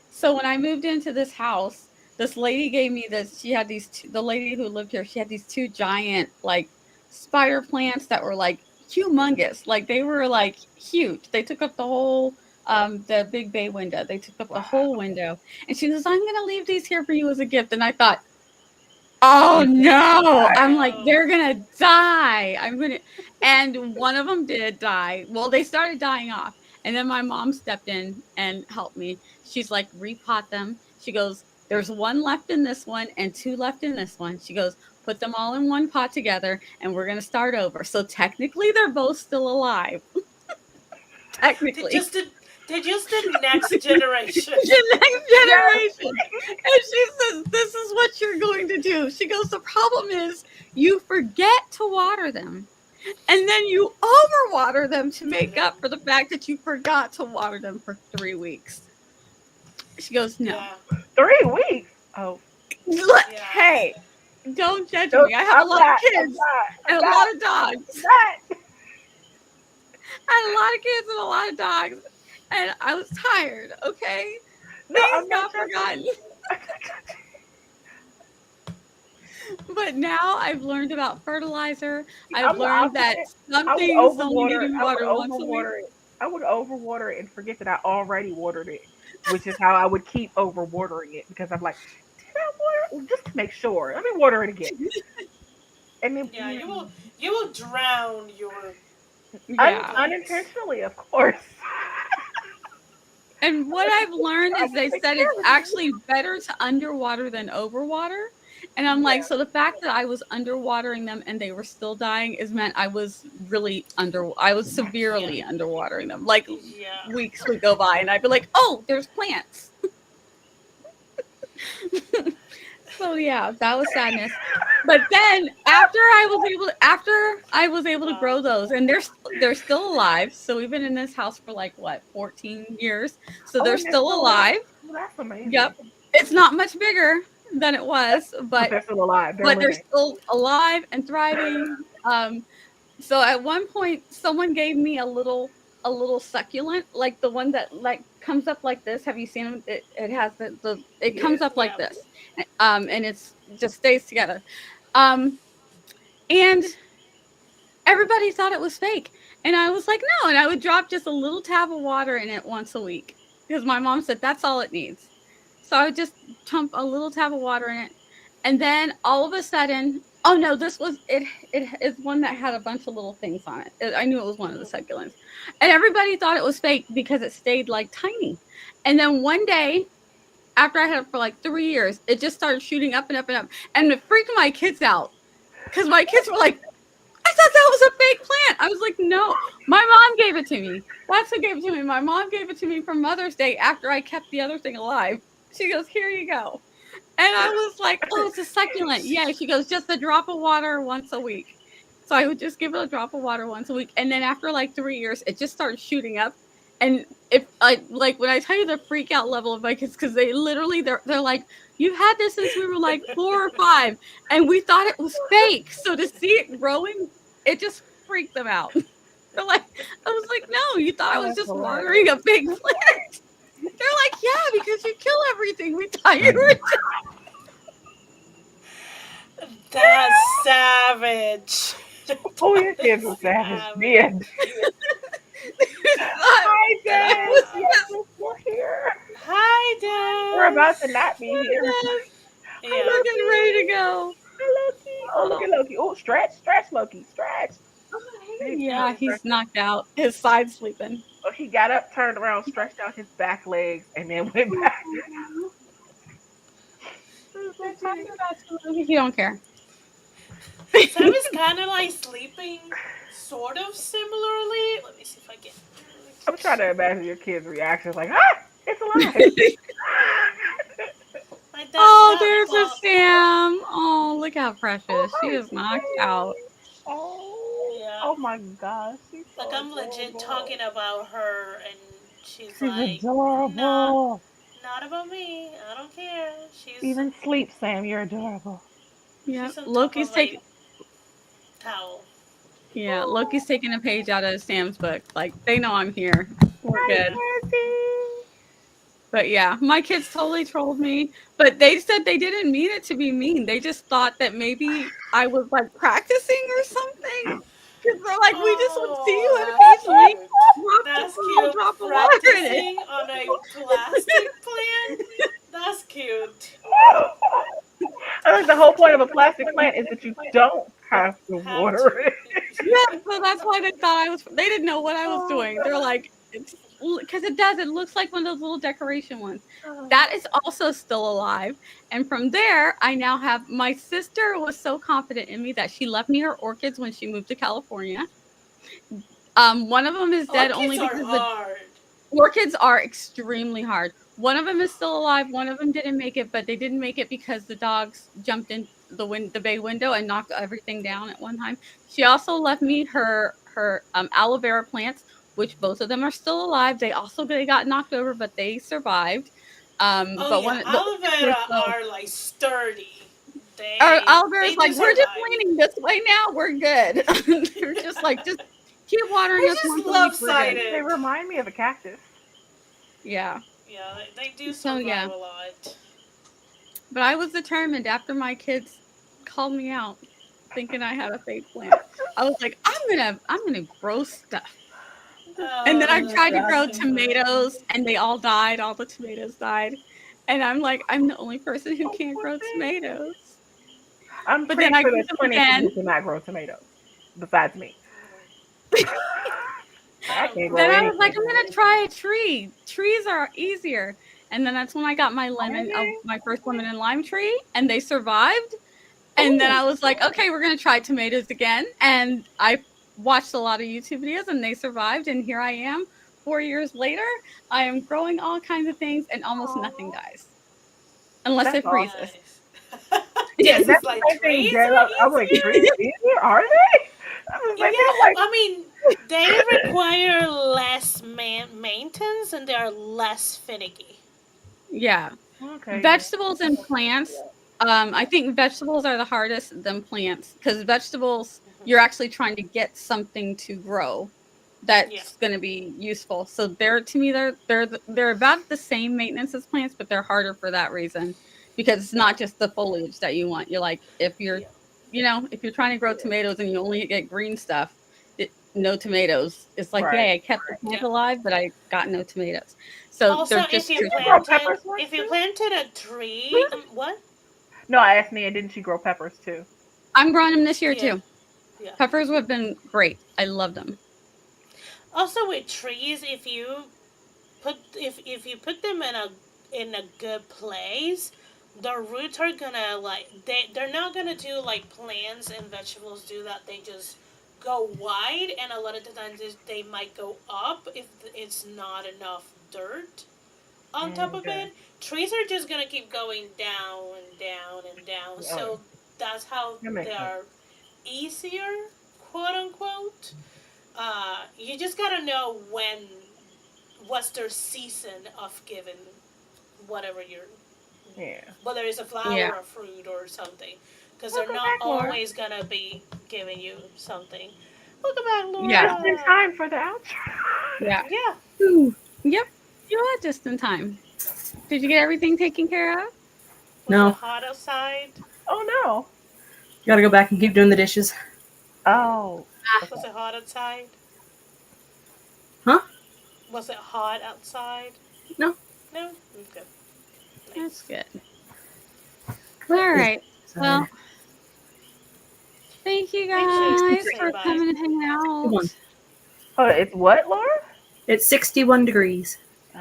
So when I moved into this house, this lady gave me this. She had the lady who lived here, she had these two giant, like, spider plants that were like humongous. Like they were like huge. They took up the big bay window. They took up the Wow. whole window. And she goes, I'm gonna leave these here for you as a gift. And I thought, oh You said no. right. I'm like, Oh, they're gonna die. And one of them did die. Well, they started dying off. And then my mom stepped in and helped me. She's like, repot them. She goes, there's one left in this one and two left in this one. She goes, put them all in one pot together and we're gonna start over. So technically they're both still alive. they Technically. just did. They just did next generation. The next Yes. generation. And she says, this is what you're going to do. She goes, the problem is you forget to water them. And then you overwater them to make up for the fact that you forgot to water them for 3 weeks. She goes, no. Yeah, 3 weeks. Oh, Look, yeah. hey, don't judge no, me. I have a I'm lot of not. I'm kids not. I'm and a not. lot of dogs. I'm I had a lot of kids and a lot of dogs. And I was tired, okay? not. No, Things I'm not got judging forgotten. you. But now I've learned about fertilizer. I've I'm the learned that opposite. some I would things only need overwater. to be I would watered once a week. overwater it. I would overwater it and forget that I already watered it, which is how I would keep overwatering it because I'm like, did I water just to make sure? Let me water it again, and then Yeah, you will drown your. Yeah. Plants. unintentionally, of course. And what I'm I've learned is gonna they take said it's care of you. actually better to underwater than overwater. And I'm like, Yeah, so the fact that I was underwatering them and they were still dying is meant I was Yeah, severely underwatering them. Like yeah. weeks would go by and I'd be like, oh, there's plants. So yeah, that was sadness. But then after I was able to Wow. grow those, and they're still alive. So we've been in this house for like what, 14 years. So oh, they're and they're still still alive. alive. Well, that's amazing. Yep. It's not much bigger than it was, But they're still alive. They're but they're living. still alive and thriving. So at one point, someone gave me a little succulent, like the one that like comes up like this. Have you seen them? It has it Yeah. comes up like Yeah. this, and it's just stays together. Um, and everybody thought it was fake, and I was like, no. And I would drop just a little tab of water in it once a week because my mom said that's all it needs. So I would just dump a little tab of water in it, and then all of a sudden, Oh no, this was it. It is one that had a bunch of little things on it. I knew it was one of the succulents, and everybody thought it was fake because it stayed like tiny. And then one day, after I had it for like 3 years, it just started shooting up and up and up, and it freaked my kids out because my kids were like, "I thought that was a fake plant." I was like, "No, my mom gave it to me. That's who gave it to me. My mom gave it to me for Mother's Day after I kept the other thing alive." She goes, "Here you go." And I was like, "Oh, it's a succulent." Yeah, she goes, "Just a drop of water once a week." So I would just give it a drop of water once a week. And then after like 3 years, it just started shooting up. And if I like when I tell you the freak out level of my kids, because they literally they're like, "You've had this since we were like 4 or 5, and we thought it was fake." So to see it growing, it just freaked them out. They're like, I was like, "No, you thought I Oh, was that's just hilarious. watering a big plant." They're like, "Yeah, because you kill everything. We thought you were That's savage. Oh, your kids are That's savage. The savage. end. thought Hi, that I Dad. was Yes, just we're here. Hi, We're about to Des. not be here. Hi, Yeah. we're getting Loki. ready to go. Hi, Loki. Oh, look at Loki. Oh, stretch, stretch, Loki, stretch. Yeah, Stretch. he's knocked out. His side sleeping. Oh, he got up, turned around, stretched out his back legs, and then went back. This is so cute. He don't care. Sam is kind of like sleeping sort of similarly. Let me see if I can. I'm trying to imagine your kids' reactions, like, ah, it's alive. Like Oh, that there's a fall. Sam. Oh, look how Oh, precious. She hi, is knocked out. Tiffany. Oh, Yeah. oh my gosh, she's Like so I'm legit adorable. talking about her, and she's She's like, "Nah, adorable. not about me. I don't care. Even sleep, Sam, you're adorable. Yeah, She's on top Loki's of my taking. towel." Yeah, Loki's taking a page out of Sam's book. Like they know I'm here. We're Hi, good. Yeah. Nancy. But yeah, my kids totally trolled me. But they said they didn't mean it to be mean. They just thought that maybe I was like practicing or something. Because they're like, we just would see Oh, you and that's occasionally cute. drop That's just a little cute. drop of water in it. Practicing on a plastic plant. That's cute. I think the whole point of a plastic plant is that you don't have to Have water to. it. Yeah, so that's why they thought I was. They didn't know what I was Oh, doing. They're like, it's because it does. It looks like one of those little decoration ones. God. That is also still alive. And from there, I now have my sister was so confident in me that she left me her orchids when she moved to California. One of them is dead only Orchids are because the hard. orchids are extremely hard. One of them is still alive. One of them didn't make it, but they didn't make it because the dogs jumped in the bay window and knocked everything down at one time. She also left me her aloe vera plants, which both of them are still alive. They got knocked over, but they survived. Oh But yeah, one the aloe orchids were vera still. are like sturdy. Our They aloe vera they is do like we're just survive. leaning this way now. We're good. They're just like just keep watering They're us just once a week. We're good. They lopsided. remind me of a cactus. Yeah. Yeah, they do So survive yeah. a lot. But I was determined after my kids called me out thinking I had a fake plant. I was like, I'm gonna grow stuff. And then I Oh, tried to that's grow too funny. tomatoes and they all died. All the tomatoes died. And I'm like, I'm the only person who Oh, can't poor grow thing. tomatoes. I'm But then pretty I sure grew there's them plenty of people again. who cannot grow tomatoes besides me. I I don't can't grow grow Then I was like, anything. I'm gonna try a tree. Trees are easier. And then that's when I got Are they? my first lemon and lime tree, and they survived. And then Oh, I was like, okay, we're gonna try tomatoes again. And I watched a lot of YouTube videos and they survived. And here I am, 4 years later. I am growing all kinds of things and almost nothing dies. Unless that's it awesome. freezes. tomatoes. Yes. Yes, That's it's the like same thing, trees Dad. are I'm like, trees easier. are easier? Are they? That's the Yeah, same thing. I'm like, I mean, they require less maintenance and they are less finicky. Yeah. okay, yeah. Vegetables and plants. I think vegetables are the hardest than plants because vegetables, you're Hmm. actually trying to get something to grow Yeah, that's going to be useful. So they're to me they're about the same maintenance as plants, but they're harder for that reason because it's yeah, not just the foliage that you want. You're like if you're yeah, if you're trying to grow tomatoes and you only get green stuff, no tomatoes. It's like, Right. yay, I kept the plant yeah. alive, but I got no tomatoes. So Also, they're just Didn't you grow peppers once if you too? planted a tree, what? No, I asked Nia, didn't she grow peppers too? I'm growing them this year Yeah, too. yeah. Peppers have been great. I love them. Also with trees, if you put them in a good place, the roots are gonna like they're not gonna do like plants and vegetables do that. They just go wide, and a lot of the times they might go up if it's not enough dirt on top of Okay. it. Trees are just gonna keep going down and down and down. Oh, yeah. So that's how That they makes sense. are easier, quote unquote. You just gotta know what's their season of giving whatever you're, Yeah. whether it's a Yeah. flower or fruit or something, because they're Welcome not back, Laura. always gonna be giving you something. Welcome back, Yeah. Just in Laura. time for the outro. Yeah. Yeah. Ooh. Yep. You are just in time. Did you get everything taken care of? Was it No, hot outside? Oh no. gotta go back and keep doing the dishes. Oh. Was Okay. it hot outside? Huh? Was it hot outside? No. No. Okay. That's Nice. good. All What is right. Well, outside? thank you We should guys say for bye. coming and hanging out. 61. Oh, it's what, Laura? It's 61 degrees. Uh,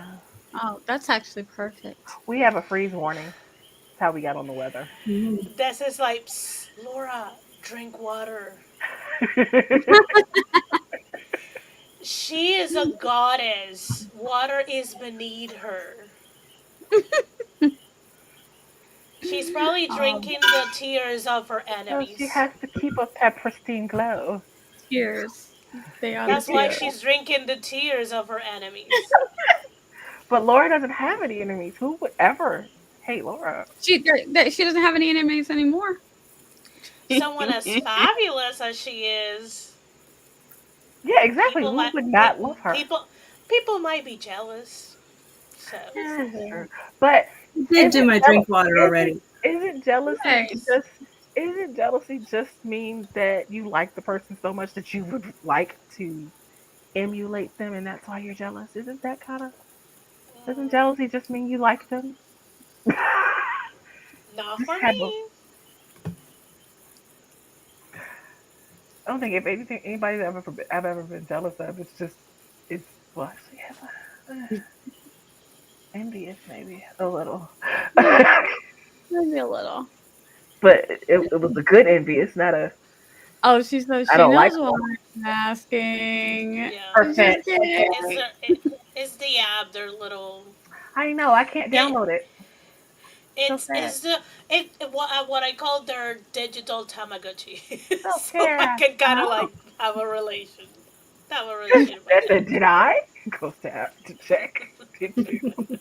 Oh, that's actually perfect. we have a freeze warning. That's how we got on the weather. Mm. This is like, "Psst, Laura, drink water. She is a goddess. Water is beneath her. She's probably Um, drinking the tears of her So she enemies. has to keep up that pristine glow. tears. They are the That's why tears. she's drinking the tears of her enemies. But Laura doesn't have any enemies. Who would ever hate Laura? She doesn't have any enemies anymore. Someone as fabulous as she is, Yeah, exactly. people Who might would not love her? people might be jealous. So This is true. But I did do isn't my jeal- drink water isn't already. isn't jealousy Nice. just isn't jealousy just mean that you like the person so much that you would like to emulate them and that's why you're jealous? Isn't that kind of doesn't jealousy just mean you like them? not Just for have a me. I don't think if anything anybody that I've ever been jealous of it's just it's well actually envious maybe a little. Maybe a little. But it was a good envious, not a Oh, she says I she don't like knows why I'm asking. Yeah, I'm just perfect. kidding. it's their, it, it's the app. Their little I know I can't it. download it. So sad. It's the what I call their digital Tamagotchi, Self so I care. can kind of Oh. like have a relationship with That it. said, did I? Goes to check. Did you?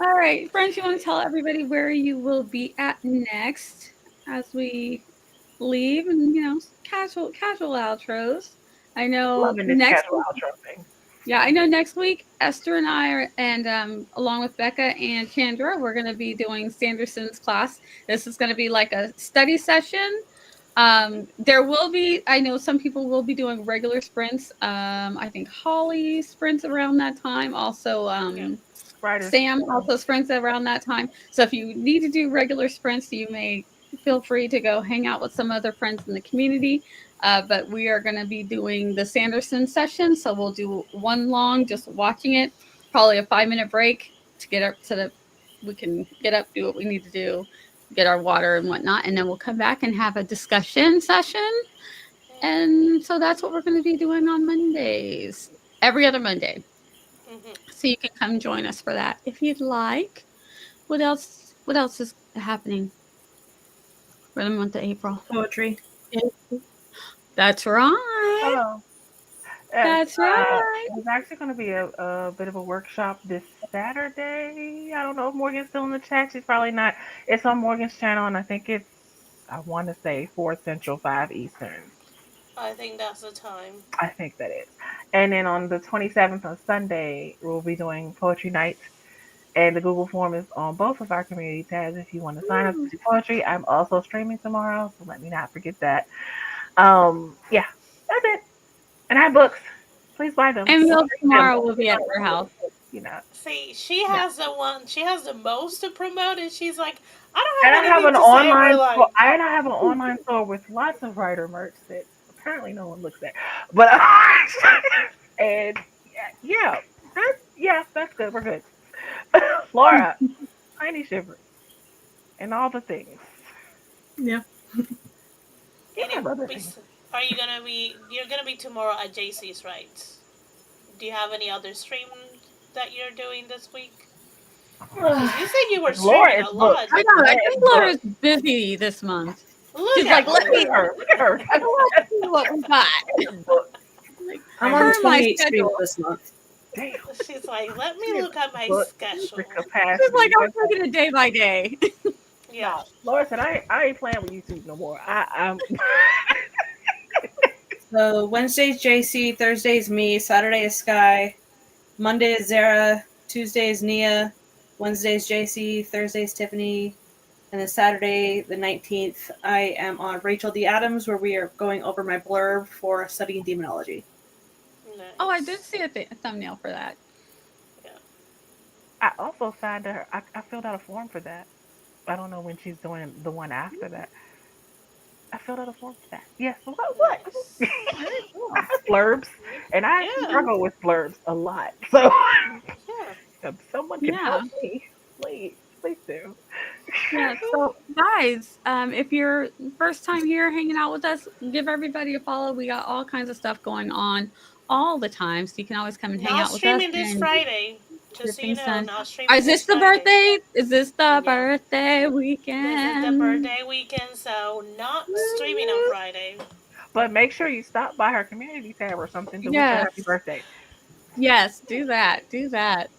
All right, friends, you want to tell everybody where you will be at next as we leave, and casual outros. I know Loving this next casual outro thing. Yeah, I know next week Esther and I are, and along with Becca and Chandra, we're going to be doing Sanderson's class. This is going to be like a study session. There will be, I know some people will be doing regular sprints. I think Holly sprints around that time. Also, Yeah. Writers. Sam also sprints around that time. So if you need to do regular sprints, you may feel free to go hang out with some other friends in the community. But we are going to be doing the Sanderson session. So we'll do one long, just watching it, probably a 5-minute break to get up so that we can get up, do what we need to do, get our water and whatnot. And then we'll come back and have a discussion session. And so that's what we're going to be doing on Mondays, every other Monday. Mm-hmm. So you can come join us for that if you'd like. What else? What else is happening for the month of April? Poetry. That's right. Oh, yes. That's right. There's actually going to be a bit of a workshop this Saturday. I don't know if Morgan's still in the chat. She's probably not. It's on Morgan's channel, and I think it's, I want to say 4 Central, 5 Eastern. I think that's the time. I think that is. And then on the 27th on Sunday, we'll be doing poetry night. And the Google form is on both of our community tabs if you want to sign up to do poetry. I'm also streaming tomorrow, so let me not forget that. Yeah, that's it. And I have books. Please buy them. And Or Will read them. tomorrow will be at your house. you know. See, she Yeah. has the one. She has the most to promote, and she's like, I And don't I have have anything an to say. We're online like, store. And I have an online store with lots of writer merch that apparently no one looks at. But and yeah, that's good. We're good. Laura, tiny shiver, and all the things. Yeah. You and have other things. are you gonna be? You're gonna be tomorrow at JC's, right? Do you have any other stream that you're doing this week? Because you said you were Laura streaming is a booked. lot. I know. I Laura is think booked. Laura's busy this month. Look She's at like, Look let me at her. Look at her. let's see what we got. Booked. Like, I'm And on her my 28 streams schedule. this month. damn, She's like, let me she is look at my booked schedule. the She's like, capacity. I'm taking it day by day. Yeah. No, Laura said I ain't playing with YouTube no more. I'm So Wednesday's JC, Thursday's me, Saturday is Sky, Monday is Zara, Tuesday is Nia, Wednesday's JC, Thursday's Tiffany, and then Saturday the 19th I am on Rachel D. Adams, where we are going over my blurb for studying demonology. Nice. Oh, I did see a thumbnail for that. Yeah. I also signed her. I filled out a form for that. I don't know when she's doing the one after that. I filled out a form for that. Yes. What? Nice. Very cool. I have blurbs, and I actually Yeah. struggle with blurbs a lot. So Yeah. if someone can Yeah. help me, please do. Yeah. So, guys, if you're first time here hanging out with us, give everybody a follow. We got all kinds of stuff going on all the time, so you can always come and hang Not out with us streaming this and Friday. get Just so you things know, done. not streaming Is this this the Friday. birthday? Is this the Yeah. birthday This is the weekend? birthday weekend, so not streaming on Friday. But make sure you stop by her community tab or something to wish her Yes. happy birthday. Yes. Do that. Do that.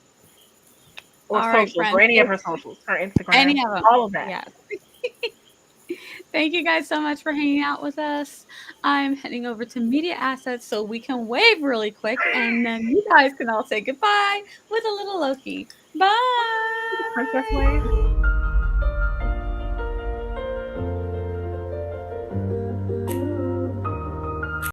Or All right, socials, friends. or any of her socials, her Instagram, Any of them. all of that. Yes. Thank you guys so much for hanging out with us. I'm heading over to media assets so we can wave really quick, and then you guys can all say goodbye with a little Loki. Bye. Princess Wave.